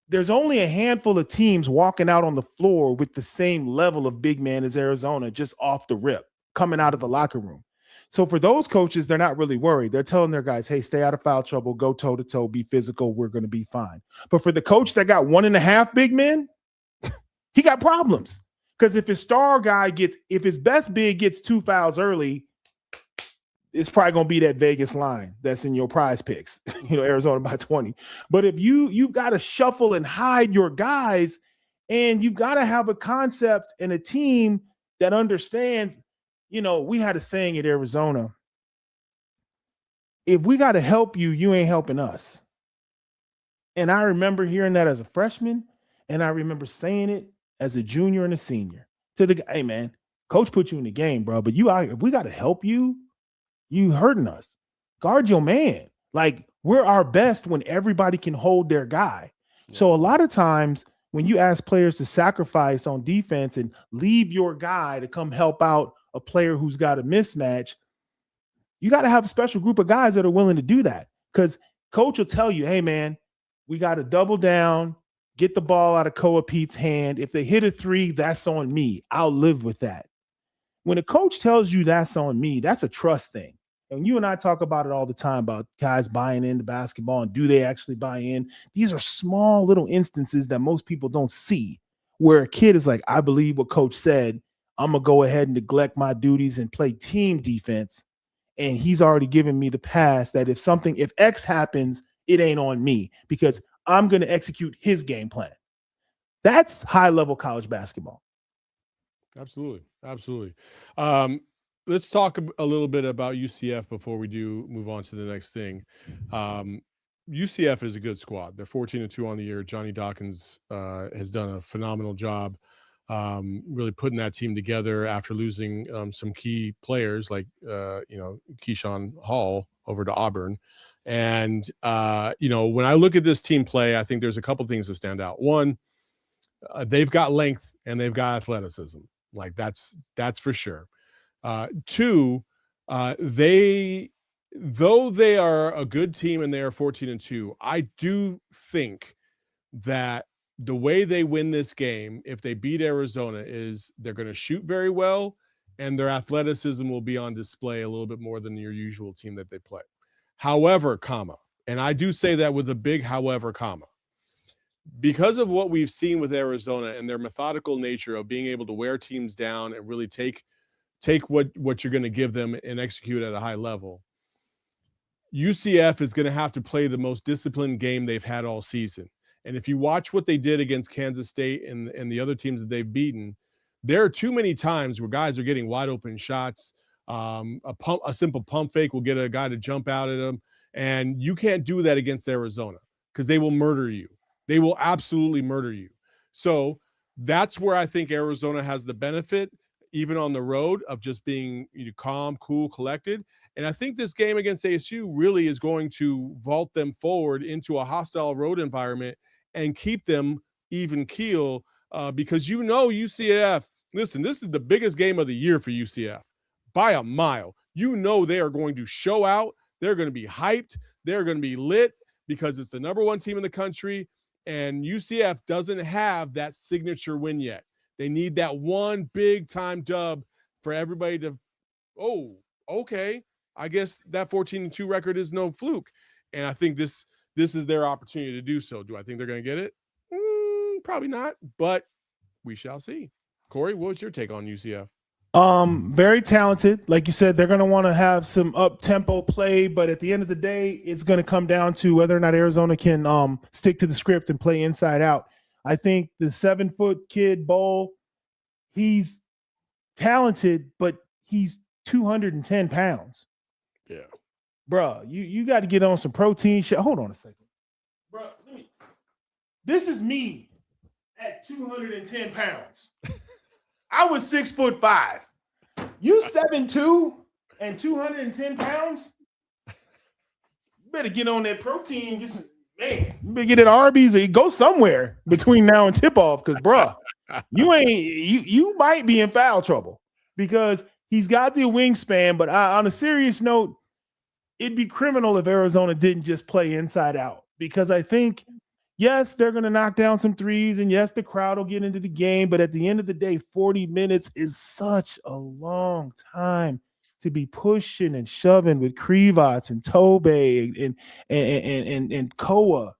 there's only a handful of teams walking out on the floor with the same level of big man as Arizona, just off the rip, coming out of the locker room. So for those coaches, they're not really worried. They're telling their guys, hey, stay out of foul trouble, go toe-to-toe, be physical, we're going to be fine. But for the coach that got 1.5 big men, he got problems. Because if his best big gets 2 fouls early, it's probably going to be that Vegas line that's in your prize picks, Arizona by 20. But if you've got to shuffle and hide your guys, and you've got to have a concept and a team that understands, we had a saying at Arizona, if we got to help you, you ain't helping us. And I remember hearing that as a freshman, and I remember saying it as a junior and a senior to the guy, hey man, coach put you in the game, bro, but if we got to help you, you hurting us. Guard your man. Like, we're our best when everybody can hold their guy. So a lot of times when you ask players to sacrifice on defense and leave your guy to come help out a player who's got a mismatch, you got to have a special group of guys that are willing to do that, because coach will tell you, hey, man, we got to double down, get the ball out of Koa Pete's hand. If they hit a three, that's on me. I'll live with that. When a coach tells you that's on me, that's a trust thing. And you and I talk about it all the time about guys buying into basketball, and do they actually buy in? These are small little instances that most people don't see, where a kid is like, I believe what coach said. I'm going to go ahead and neglect my duties and play team defense. And he's already given me the pass that if X happens, it ain't on me, because I'm going to execute his game plan. That's high level college basketball. Absolutely. Let's talk a little bit about UCF before we do move on to the next thing. UCF is a good squad. They're 14-2 on the year. Johnny Dawkins has done a phenomenal job really putting that team together after losing some key players like Keyshawn Hall over to Auburn. And when I look at this team play, I think there's a couple things that stand out. One, they've got length and they've got athleticism. Like that's for sure. Two, though they are a good team and they are 14-2, I do think that the way they win this game, if they beat Arizona, is they're going to shoot very well and their athleticism will be on display a little bit more than your usual team that they play. However, and I do say that with a big however, because of what we've seen with Arizona and their methodical nature of being able to wear teams down and really take what you're going to give them and execute at a high level, UCF is going to have to play the most disciplined game they've had all season. And if you watch what they did against Kansas State and the other teams that they've beaten, there are too many times where guys are getting wide open shots. A simple pump fake will get a guy to jump out at them. And you can't do that against Arizona because they will murder you. They will absolutely murder you. So that's where I think Arizona has the benefit, even on the road, of just being calm, cool, collected. And I think this game against ASU really is going to vault them forward into a hostile road environment and keep them even keel because UCF, listen, this is the biggest game of the year for UCF by a mile. They are going to show out. They're going to be hyped. They're going to be lit because it's the number one team in the country, and UCF doesn't have that signature win yet. They need that one big-time dub for everybody to, okay, I guess that 14-2 record is no fluke. And I think this is their opportunity to do so. Do I think they're going to get it? Probably not, but we shall see. Corey, what's your take on UCF? Very talented. Like you said, they're going to want to have some up-tempo play, but at the end of the day, it's going to come down to whether or not Arizona can stick to the script and play inside out. I think the 7-foot kid, Bowl, he's talented, but he's 210 pounds. Yeah. Bruh, you got to get on some protein shit. Hold on a second. Bruh, this is me at 210 pounds. I was 6'5". You 7'2" and 210 pounds? You better get on that protein. You better get at Arby's or go somewhere between now and tip-off, because, bruh, you might be in foul trouble because he's got the wingspan. But on a serious note, it'd be criminal if Arizona didn't just play inside out, because I think, yes, they're going to knock down some threes, and yes, the crowd will get into the game. But at the end of the day, 40 minutes is such a long time to be pushing and shoving with Krivats and Tobe and Koa,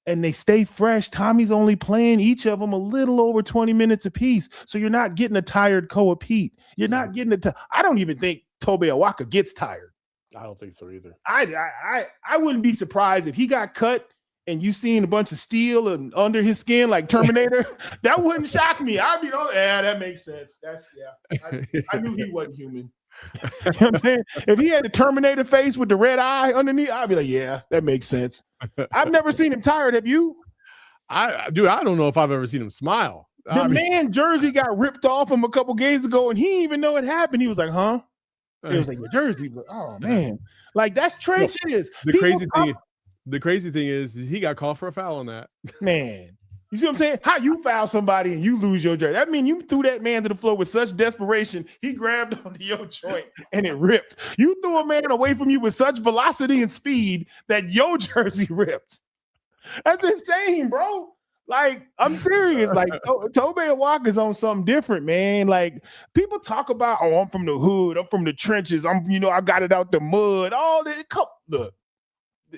and they stay fresh. Tommy's only playing each of them a little over 20 minutes apiece, so you're not getting a tired Koa Pete. You're not getting I don't even think Tobe Awaka gets tired. I don't think so either. I wouldn't be surprised if he got cut and you seen a bunch of steel and under his skin like Terminator. That wouldn't shock me. I'd be that makes sense. I knew he wasn't human. You know what I'm saying? If he had the Terminator face with the red eye underneath, I'd be like, yeah, that makes sense. I've never seen him tired. Have you? I don't know if I've ever seen him smile. Man jersey got ripped off him a couple games ago, and he didn't even know it happened. He was like, huh? It was like, your jersey. Oh, man. Like, that's trenches. The crazy thing, The crazy thing is he got called for a foul on that. Man, you see what I'm saying? How you foul somebody and you lose your jersey? That means you threw that man to the floor with such desperation. He grabbed onto your joint and it ripped. You threw a man away from you with such velocity and speed that your jersey ripped. That's insane, bro. Like, I'm serious. Like, Tobey Walker's on something different, man. Like, people talk about, oh, I'm from the hood, I'm from the trenches, I got it out the mud. All that. Look,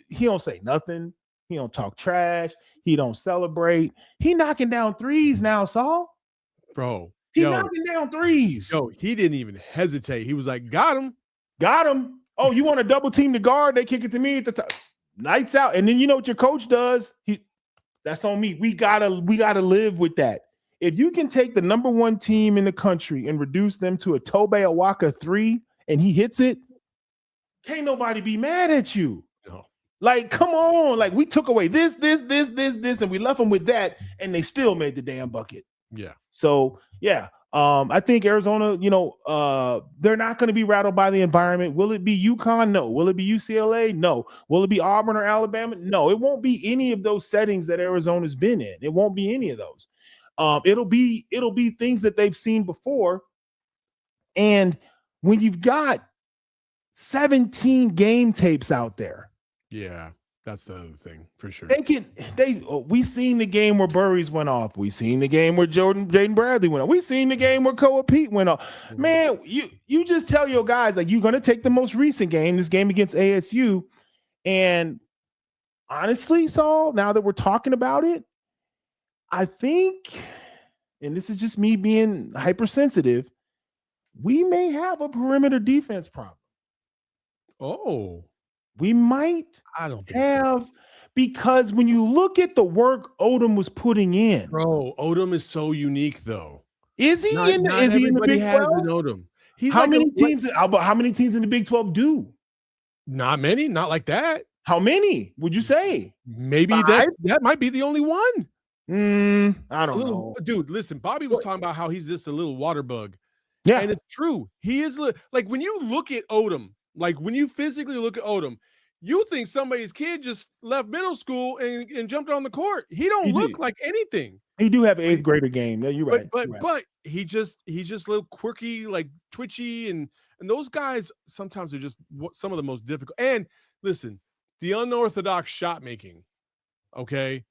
he don't say nothing. He don't talk trash. He don't celebrate. He knocking down threes now, Saul. Bro. He knocking down threes. Yo, he didn't even hesitate. He was like, got him. Got him. Oh, you want to double team the guard? They kick it to me at the top. Lights out. And then you know what your coach does? That's on me. We gotta live with that. If you can take the number one team in the country and reduce them to a Tobey Walker 3 and he hits it, can't nobody be mad at you. No. Like, come on. Like, we took away this, and we left them with that, and they still made the damn bucket. Yeah. So, yeah. I think Arizona, they're not going to be rattled by the environment. Will it be UConn? No. Will it be UCLA? No. Will it be Auburn or Alabama? No. It won't be any of those settings that Arizona's been in. It won't be any of those. It'll be things that they've seen before. And when you've got 17 game tapes out there. Yeah. That's the other thing for sure. We seen the game where Burries went off. We seen the game where Jaden Bradley went off. We seen the game where Koa Pete went off. Mm-hmm. Man, you just tell your guys, like, you're going to take the most recent game, this game against ASU. And honestly, Saul, now that we're talking about it, I think, and this is just me being hypersensitive, we may have a perimeter defense problem. Oh. We might have, because when you look at the work Odom was putting in. Bro, Odom is so unique, though. Is he in the Big 12? Odom. How many teams in the Big 12 do? Not many, not like that. How many would you say? Maybe that might be the only one. I don't know. Dude, listen, Bobby was talking about how he's just a little water bug. Yeah. And it's true. He is, like, when you look at Odom, like when you physically look at Odom, you think somebody's kid just left middle school and jumped on the court. He don't look like anything. He do have an 8th grader game. You're right. But he's just a little quirky, like twitchy, and those guys sometimes are just some of the most difficult. And listen, the unorthodox shot making. Okay,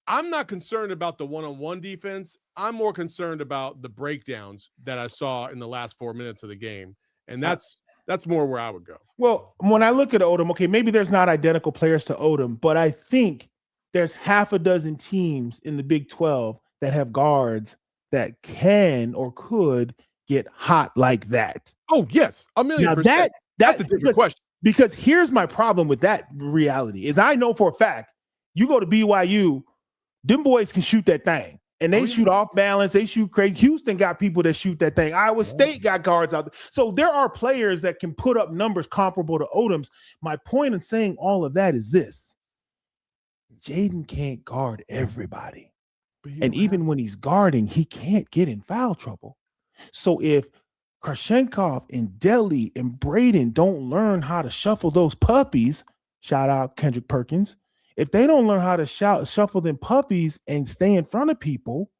I'm not concerned about the one-on-one defense. I'm more concerned about the breakdowns that I saw in the last 4 minutes of the game, and that's more where I would go. Well, when I look at Odom, okay, maybe there's not identical players to Odom, but I think there's half a dozen teams in the Big 12 that have guards that can or could get hot like that. Oh, yes. 1,000,000%. That's a different question. Because here's my problem with that reality is I know for a fact, you go to BYU, them boys can shoot that thing. And they shoot off balance. They shoot crazy. Houston got people that shoot that thing. Iowa State got guards out there. So there are players that can put up numbers comparable to Odom's. My point in saying all of that is this. Jaden can't guard everybody. And even when he's guarding, he can't get in foul trouble. So if Krashenkov and Deli and Braden don't learn how to shuffle those puppies, shout out Kendrick Perkins, if they don't learn how to shuffle them puppies and stay in front of people,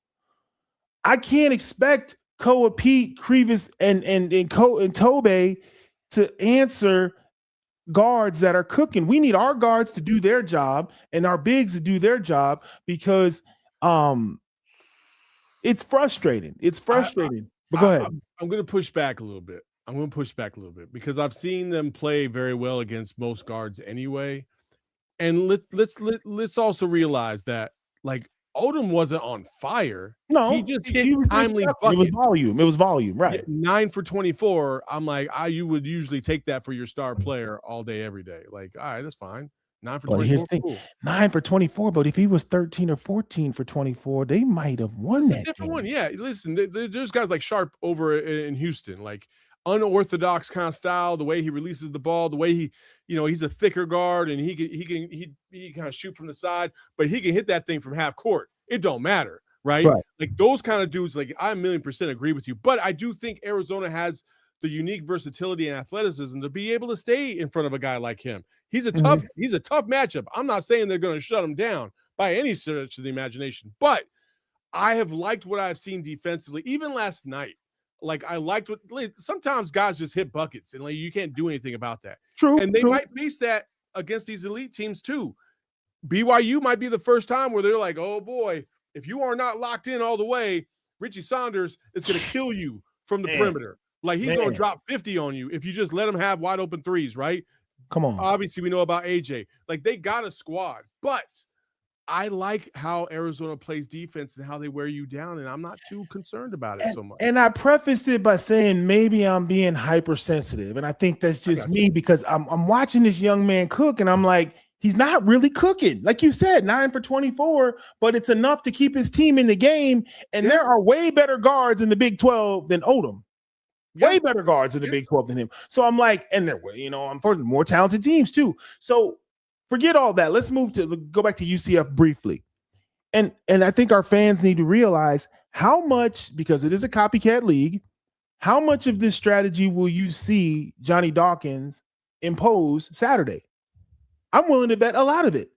I can't expect Koa Pete, Krivas, and Tobey to answer guards that are cooking. We need our guards to do their job and our bigs to do their job because it's frustrating. It's frustrating. But go ahead. I'm going to push back a little bit. Because I've seen them play very well against most guards anyway. And let's also realize that, like, Odom wasn't on fire. No, he just hit timely bucket. It was volume, right? 9 for 24. I'm like, you would usually take that for your star player all day, every day. Like, all right, that's fine. 9 for 24. Here's the thing. Cool. 9 for 24, but if he was 13 or 14 for 24, they might have won that. Different game. One, yeah. Listen, there's guys like Sharp over in Houston, like unorthodox kind of style, the way he releases the ball, the way he, he's a thicker guard and he kind of shoot from the side, but he can hit that thing from half court. It don't matter, right? Like those kind of dudes, like I 1,000,000% agree with you. But I do think Arizona has the unique versatility and athleticism to be able to stay in front of a guy like him. He's a tough matchup. I'm not saying they're going to shut him down by any stretch of the imagination, but I have liked what I've seen defensively, even last night. Like, I liked sometimes guys just hit buckets and like you can't do anything about that. True. And they might face that against these elite teams too. BYU might be the first time where they're like, oh boy, if you are not locked in all the way, Richie Saunders is going to kill you from the perimeter. Like, he's going to drop 50 on you if you just let him have wide open threes, right? Come on. Obviously, we know about AJ. Like, they got a squad, but I like how Arizona plays defense and how they wear you down, and I'm not too concerned about it so much. And I prefaced it by saying maybe I'm being hypersensitive, and I think that's just me because I'm watching this young man cook, and I'm like, he's not really cooking. Like you said, 9 for 24, but it's enough to keep his team in the game, and there are way better guards in the Big 12 than Odom. Way better guards in the Big 12 than him. So I'm like, and they're, unfortunately, more talented teams too. So forget all that. Let's go back to UCF briefly. And I think our fans need to realize how much, because it is a copycat league, how much of this strategy will you see Johnny Dawkins impose Saturday? I'm willing to bet a lot of it.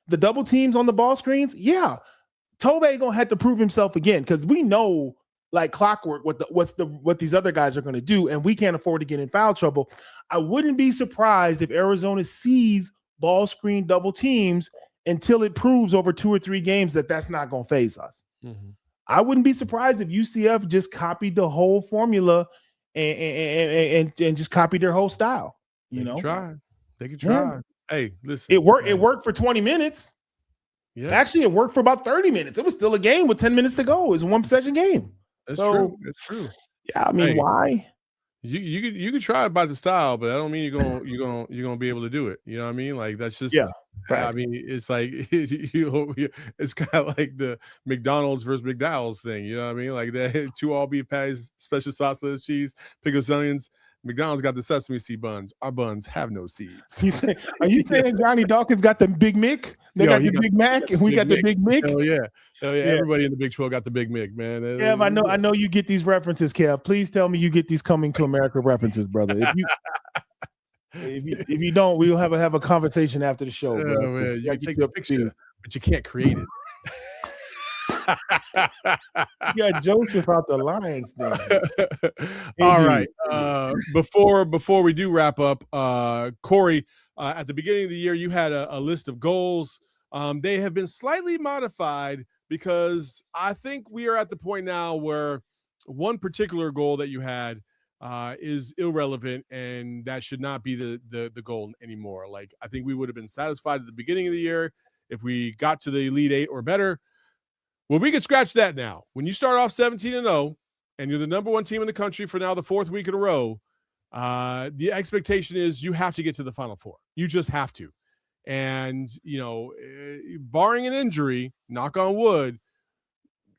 The double teams on the ball screens, yeah. Tobe gonna have to prove himself again because we know like clockwork what these other guys are going to do, and we can't afford to get in foul trouble. I wouldn't be surprised if Arizona sees ball screen double teams until it proves over 2 or 3 games that that's not going to phase us. Mm-hmm. I wouldn't be surprised if UCF just copied the whole formula and just copied their whole style. They can try. Yeah. Hey, listen. It worked. It worked for 20 minutes. Yeah. Actually, it worked for about 30 minutes. It was still a game with 10 minutes to go. It was a 1-possession game. That's true. That's true. Yeah, I mean, why? You could try about the style, but I don't mean you're gonna be able to do it. You know what I mean? Like, that's just I mean, it's like it's kind of like the McDonald's versus McDowell's thing. You know what I mean? Like, that 2 all beef patties, special sauce, lettuce, cheese, pickles, onions. McDonald's got the sesame seed buns. Our buns have no seeds. Are you saying Johnny Dawkins got the Big Mick? They got the Big Mac, and we got the Big Mick. Oh yeah. Everybody in the Big 12 got the Big Mick, man. Yeah, I know you get these references, Kev. Please tell me you get these Coming to America references, brother. If you don't, we'll have a conversation after the show. Oh, bro. man. You can take a picture, but you can't create it. You got Joseph out the Lions then. All right. Before we do wrap up, Corey, at the beginning of the year, you had a list of goals. They have been slightly modified because I think we are at the point now where one particular goal that you had is irrelevant, and that should not be the goal anymore. Like, I think we would have been satisfied at the beginning of the year if we got to the Elite Eight or better. Well, we can scratch that now. When you start off 17-0 and you're the number 1 team in the country for now the 4th week in a row, the expectation is you have to get to the Final Four. You just have to. And, barring an injury, knock on wood,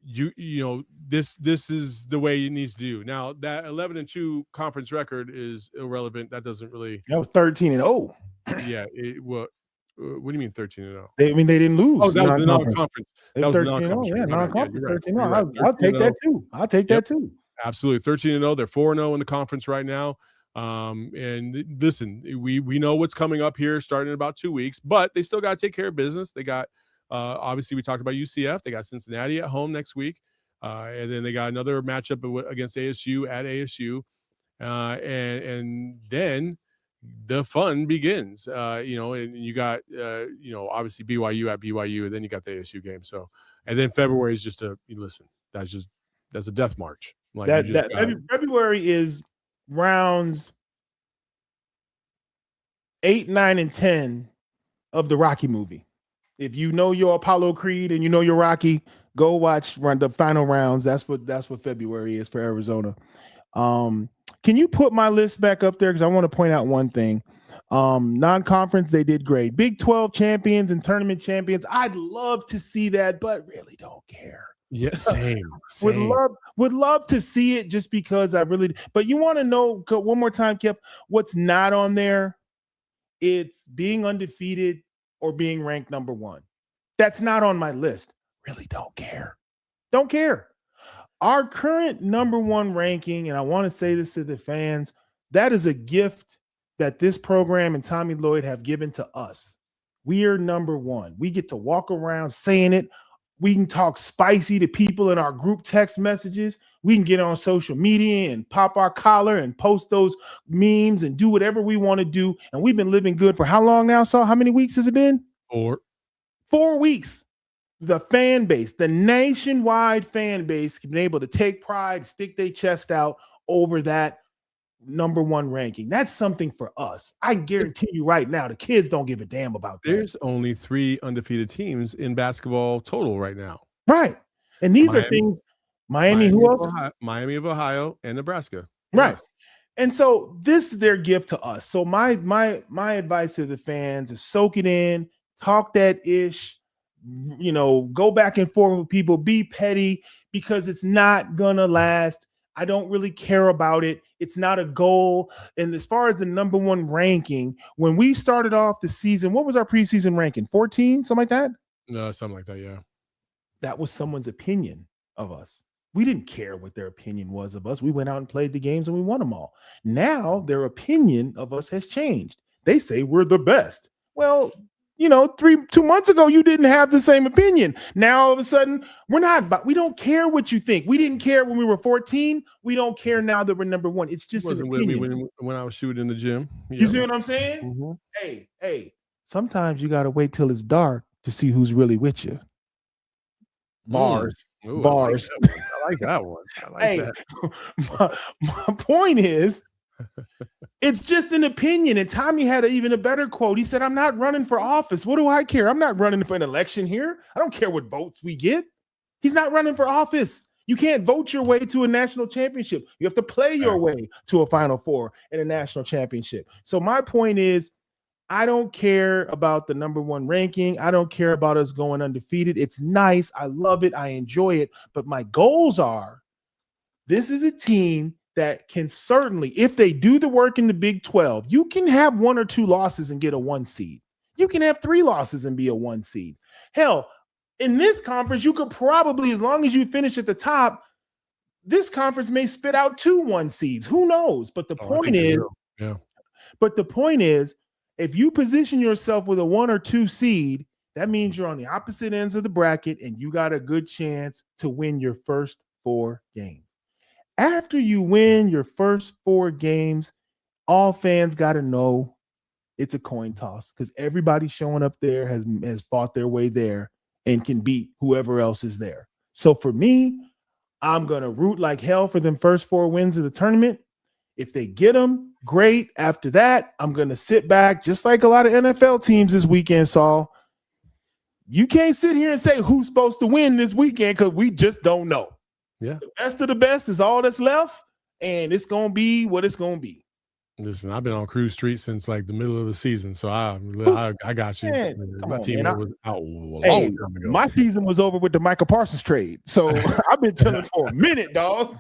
this is the way it needs to do. Now, that 11-2 conference record is irrelevant. That doesn't really. That was 13-0. Yeah. What do you mean 13-0? They didn't lose. Oh, that was the non-conference. That was 13-0. Yeah, non-conference. 13-0. I'll take that too. I'll take that too. Absolutely. 13-0. They're 4-0 in the conference right now. And listen, we know what's coming up here starting in about 2 weeks, but they still got to take care of business. They got obviously we talked about UCF. They got Cincinnati at home next week. And then they got another matchup against ASU at ASU. And then the fun begins, and you got, obviously BYU at BYU, and then you got the ASU game. So, and then February is just that's a death march. Like, February is rounds 8, 9, and 10 of the Rocky movie. If you know your Apollo Creed and you know your Rocky, go run the final rounds. That's what February is for Arizona. Can you put my list back up there? Because I want to point out one thing. Non-conference, they did great. Big 12 champions and tournament champions. I'd love to see that, but really don't care. Yeah, same. Would love to see it just because I really. But you want to know one more time, Kip, what's not on there? It's being undefeated or being ranked number 1. That's not on my list. Really don't care. Don't care. Our current number 1 ranking, and I want to say this to the fans, that is a gift that this program and Tommy Lloyd have given to us. We are number one. We get to walk around saying it. We can talk spicy to people in our group text messages. We can get on social media and pop our collar and post those memes and do whatever we want to do. And we've been living good for how long now, Saul? How many weeks has it been? 4 weeks. The fan base, the nationwide fan base, been able to take pride, stick their chest out over that number one ranking. That's something for us. I guarantee you right now, the kids don't give a damn about that. There's only 3 undefeated teams in basketball total right now. Right. And these are things, Miami, who else? Miami of Ohio and Nebraska. Right. And so this is their gift to us. So my advice to the fans is soak it in, talk that ish, go back and forth with people, be petty, because it's not gonna last. I don't really care about it. It's not a goal. And as far as the number one ranking, when we started off the season, what was our preseason ranking? 14, something like that? No, something like that, yeah. That was someone's opinion of us. We didn't care what their opinion was of us. We went out and played the games and we won them all. Now their opinion of us has changed. They say we're the best. Well, 2 months ago, you didn't have the same opinion. Now, all of a sudden, we're not, but we don't care what you think. We didn't care when we were 14. We don't care now that we're number one. It's just wasn't with me when I was shooting in the gym. You see what I'm saying? Mm-hmm. Hey, sometimes you got to wait till it's dark to see who's really with you. Bars. Ooh, bars. I like that one. That. My point is, it's just an opinion. And Tommy had even a better quote. He said, I'm not running for office. What do I care? I'm not running for an election here. I don't care what votes we get. He's not running for office. You can't vote your way to a national championship. You have to play your way to a Final Four and a national championship. So my point is, I don't care about the number one ranking. I don't care about us going undefeated. It's nice. I love it. I enjoy it. But my goals are, this is a team that can certainly, if they do the work in the Big 12, you can have 1 or 2 losses and get a 1 seed. You can have 3 losses and be a 1 seed. Hell, in this conference, you could probably, as long as you finish at the top, this conference may spit out 2 1 seeds. Who knows? But the point is, if you position yourself with a 1 or 2 seed, that means you're on the opposite ends of the bracket and you got a good chance to win your first 4 games. After you win your first 4 games, all fans got to know it's a coin toss, because everybody showing up there has fought their way there and can beat whoever else is there. So for me, I'm going to root like hell for them first 4 wins of the tournament. If they get them, great. After that, I'm going to sit back, just like a lot of NFL teams this weekend, Saul. You can't sit here and say who's supposed to win this weekend, because we just don't know. Yeah. The best of the best is all that's left, and it's going to be what it's going to be. Listen, I've been on Cruise Street since like the middle of the season, so I got you. Man, my team was out a long time ago. My season was over with the Michael Parsons trade, so I've been chilling for a minute, dog.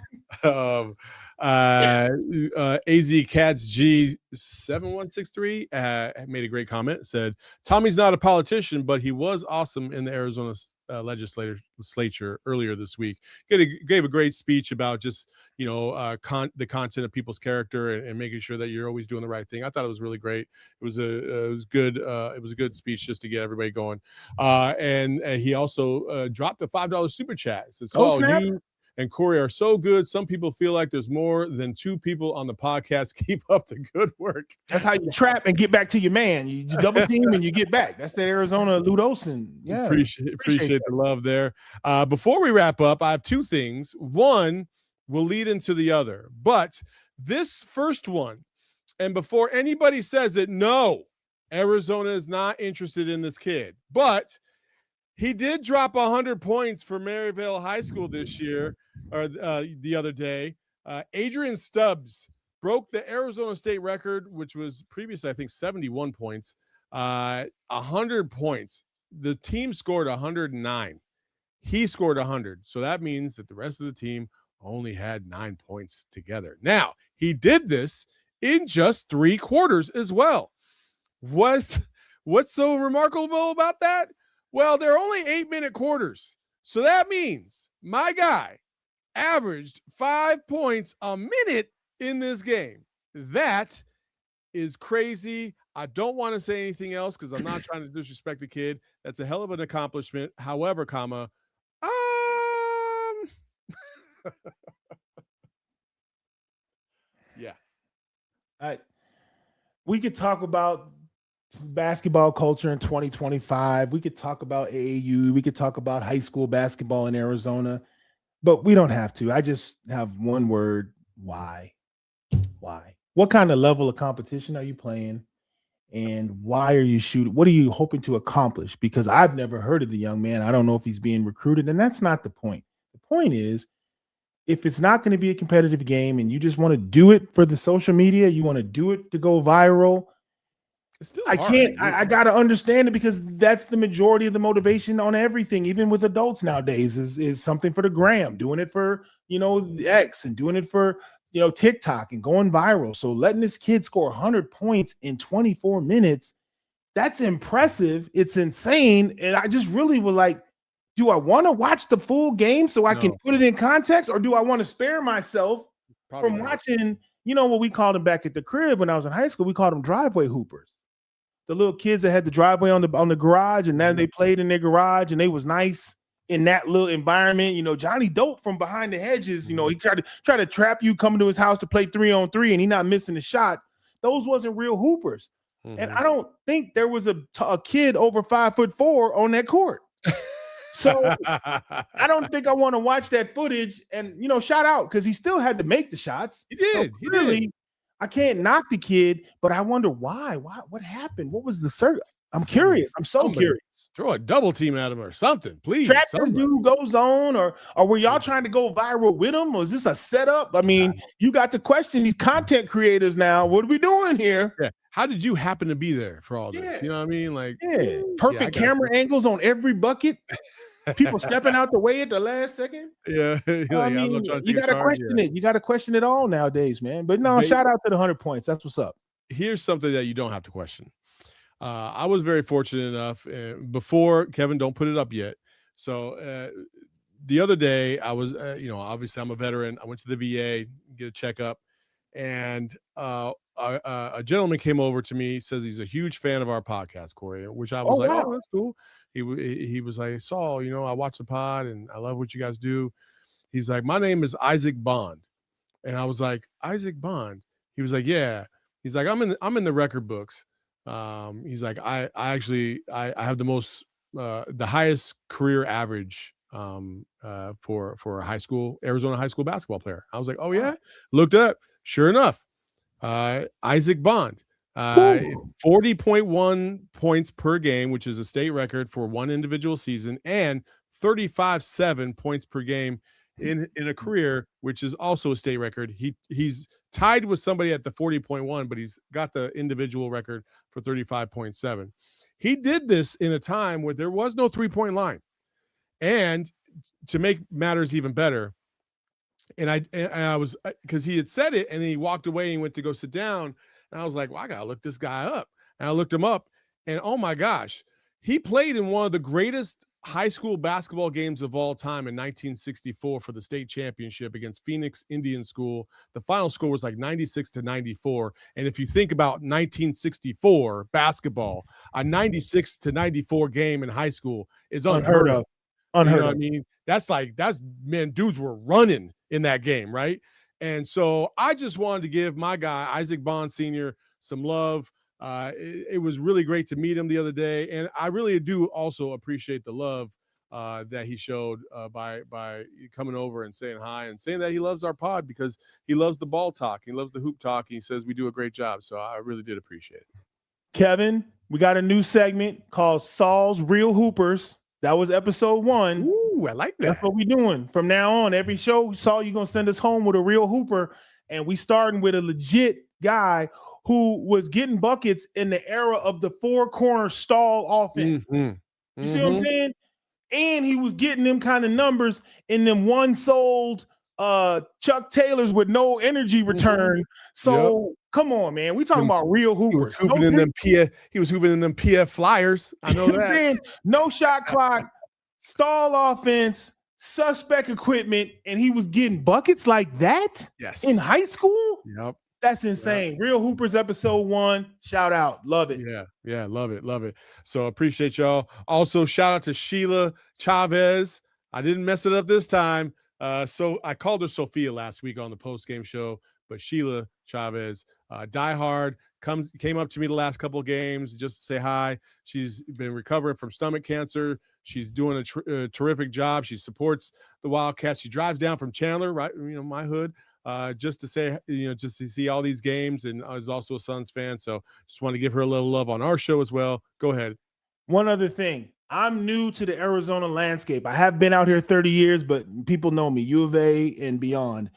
AZ Cats G 7163 made a great comment. Said Tommy's not a politician, but he was awesome in the Arizona legislature earlier this week. Gave a great speech about just the content of people's character and making sure that you're always doing the right thing. I thought it was really great. It was good. It was a good speech just to get everybody going. And he also dropped a $5 super chat. So you and Corey are so good. Some people feel like there's more than 2 people on the podcast. Keep up the good work. That's how you trap and get back to your man. You double team and you get back. That's that Arizona Ludosin. Yeah, appreciate the love there. Before we wrap up, I have 2 things. One will lead into the other, but this first one, and before anybody says it, no, Arizona is not interested in this kid, but he did drop 100 points for Maryvale High School this year, or the other day. Adrian Stubbs broke the Arizona State record, which was previously, I think, 71 points. 100 points. The team scored 109. He scored 100. So that means that the rest of the team only had 9 points together. Now, he did this in just 3 quarters as well. What's so remarkable about that? Well, they're only 8-minute quarters. So that means my guy averaged 5 points a minute in this game. That is crazy. I don't want to say anything else because I'm not trying to disrespect the kid. That's a hell of an accomplishment. However, comma, yeah. We could talk about basketball culture in 2025. We could talk about AAU. We could talk about high school basketball in Arizona, but we don't have to. I just have one word: why? Why? What kind of level of competition are you playing? And why are you shooting? What are you hoping to accomplish? Because I've never heard of the young man. I don't know if he's being recruited, and that's not the point. The point is, if it's not going to be a competitive game and you just want to do it for the social media, you want to do it to go viral, It's still I hard. can't. I got to understand it because that's the majority of the motivation on everything, even with adults nowadays, is something for the gram, doing it for, X, and doing it for, TikTok and going viral. So letting this kid score 100 points in 24 minutes, that's impressive. It's insane. And I just really would like, do I want to watch the full game so I can put it in context, or do I want to spare myself from watching, what we called them back at the crib when I was in high school? We called them driveway hoopers. The little kids that had the driveway on the garage, and now they played in their garage, and they was nice in that little environment. Johnny Dope from behind the hedges, he tried to trap you coming to his house to play 3-on-3, and he not missing a shot. Those wasn't real hoopers. And I don't think there was a kid over 5'4" on that court. So I don't think I want to watch that footage. And shout out, because he still had to make the shots. He did. So clearly, I can't knock the kid, but I wonder why. What happened? What was the circle? I'm curious. I'm so curious. Throw a double team at him or something, please. Trap this dude goes on, or were y'all trying to go viral with him? Or is this a setup? I mean, you got to question these content creators now. What are we doing here? Yeah. How did you happen to be there for all this? You know what I mean? Like, perfect camera angles on every bucket. People stepping out the way at the last second. Yeah. I mean, you got to question it. You got to question it all nowadays, man. But no, shout out to the 100 points. That's what's up. Here's something that you don't have to question. I was very fortunate enough before Kevin, don't put it up yet. So the other day I was, obviously I'm a veteran. I went to the VA, get a checkup, and a gentleman came over to me, says he's a huge fan of our podcast, Corey, which I was wow. Oh, that's cool. He was like, Saul, I watch the pod and I love what you guys do. He's like, my name is Isaac Bond. And I was like, Isaac Bond? He was like, yeah. He's like, I'm in the record books. He's like, I actually have the highest career average for a Arizona high school basketball player. I was like, oh yeah, looked up. Sure enough, Isaac Bond, 40.1 points per game, which is a state record for one individual season, and 35.7 points per game in a career, which is also a state record. He's tied with somebody at the 40.1, but he's got the individual record for 35.7. He did this in a time where there was no 3-point line. And to make matters even better, and I was, because he had said it and then he walked away and went to go sit down. And I was like, well, I got to look this guy up. And I looked him up, and oh my gosh, he played in one of the greatest high school basketball games of all time in 1964 for the state championship against Phoenix Indian School. The final score was like 96-94. And if you think about 1964 basketball, a 96-94 game in high school is unheard of. Unheard of. I mean, that's dudes were running in that game, right? And so I just wanted to give my guy, Isaac Bond Sr., some love. It was really great to meet him the other day. And I really do also appreciate the love that he showed by coming over and saying hi and saying that he loves our pod because he loves the ball talk. He loves the hoop talk. He says we do a great job. So I really did appreciate it. Kevin, we got a new segment called Saul's Real Hoopers. That was episode 1. Ooh, I like that. That's what we're doing. From now on, every show, Saul, you're going to send us home with a real hooper. And we starting with a legit guy who was getting buckets in the era of the 4-corner stall offense. Mm-hmm. You see what I'm saying? And he was getting them kind of numbers in them one-sold Chuck Taylors with no energy return. So come on, man. We talking about real hoopers. He was hooping in them PF Flyers. I know that. Saying, no shot clock, stall offense, suspect equipment, and he was getting buckets like that in high school? Yep. That's insane. Real Hoopers episode 1. Shout out. Love it. Yeah. Love it. So appreciate y'all. Also, shout out to Sheila Chavez. I didn't mess it up this time. So I called her Sophia last week on the post-game show, but Sheila Chavez, diehard, came up to me the last couple of games just to say hi. She's been recovering from stomach cancer. She's doing a terrific job. She supports the Wildcats. She drives down from Chandler, right? My hood. Just to say, just to see all these games, and is also a Suns fan. So just want to give her a little love on our show as well. Go ahead. One other thing. I'm new to the Arizona landscape. I have been out here 30 years, but people know me, U of A and beyond.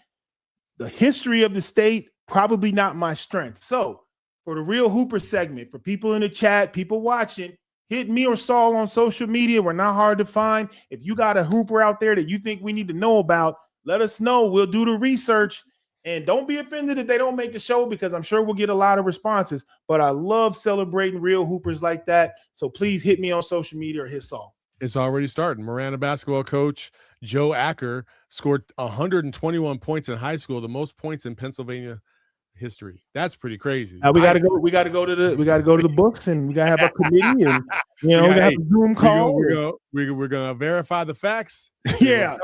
The history of the state, probably not my strength. So for the Real Hooper segment, for people in the chat, people watching, hit me or Saul on social media. We're not hard to find. If you got a hooper out there that you think we need to know about, let us know. We'll do the research. And don't be offended if they don't make the show, because I'm sure we'll get a lot of responses. But I love celebrating real hoopers like that. So please hit me on social media or hit Saul. It's already starting. Miranda basketball coach Joe Acker scored 121 points in high school, the most points in Pennsylvania history. That's pretty crazy. Now we got to go. We got to go to the books, and we got to have a committee, and we got to have a Zoom call. We're gonna verify the facts. Yeah.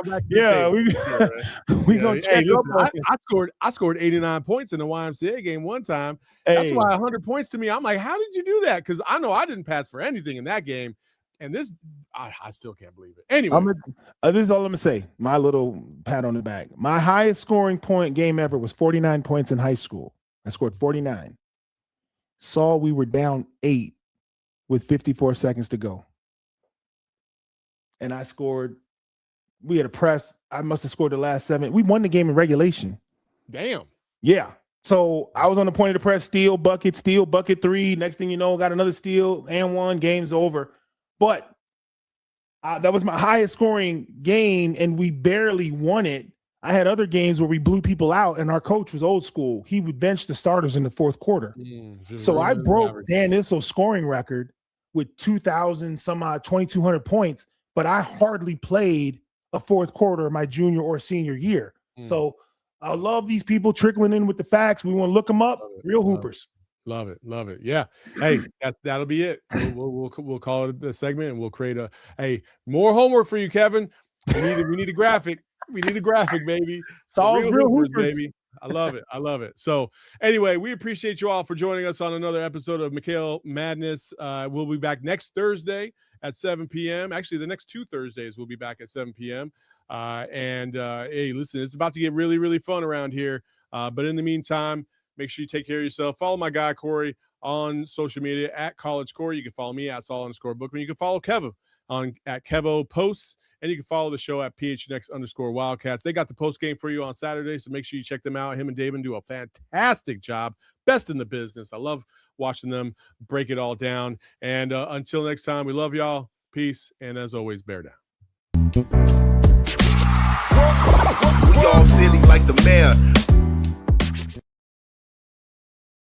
We gonna check up. I scored 89 points in the YMCA game one time. That's why 100 points to me. I'm like, how did you do that? Because I know I didn't pass for anything in that game, and this I still can't believe it. Anyway, this is all I'm gonna say. My little pat on the back. My highest scoring point game ever was 49 points in high school. I scored 49. Saul, we were down 8 with 54 seconds to go. And I scored, we had a press. I must have scored the last 7. We won the game in regulation. Damn. Yeah. So I was on the point of the press, steal, bucket 3. Next thing you know, got another steal and 1, game's over. But that was my highest scoring game, and we barely won it. I had other games where we blew people out, and our coach was old school. He would bench the starters in the fourth quarter. So I broke Dan Issel's scoring record with 2,000 some odd 2,200 points, but I hardly played a fourth quarter of my junior or senior year. So I love these people trickling in with the facts. We want to look them up. Real hoopers. Love it. Yeah. Hey, that'll be it. We'll call it the segment, and we'll create more homework for you, Kevin. We need a graphic. We need a graphic, baby. Saul's real hoopers, baby. I love it. So anyway, we appreciate you all for joining us on another episode of McKale Madness. We'll be back next Thursday at 7 p.m. Actually, the next 2 Thursdays we'll be back at 7 p.m. Hey, listen, it's about to get really, really fun around here. But in the meantime, make sure you take care of yourself. Follow my guy, Corey, on social media at College Corey. You can follow me at Saul_Bookman. You can follow Kevo at Kevo Posts. And you can follow the show at PHNX_Wildcats. They got the post game for you on Saturday, so make sure you check them out. Him and David do a fantastic job. Best in the business. I love watching them break it all down. And until next time, we love y'all. Peace. And as always, bear down. We all silly like the mayor.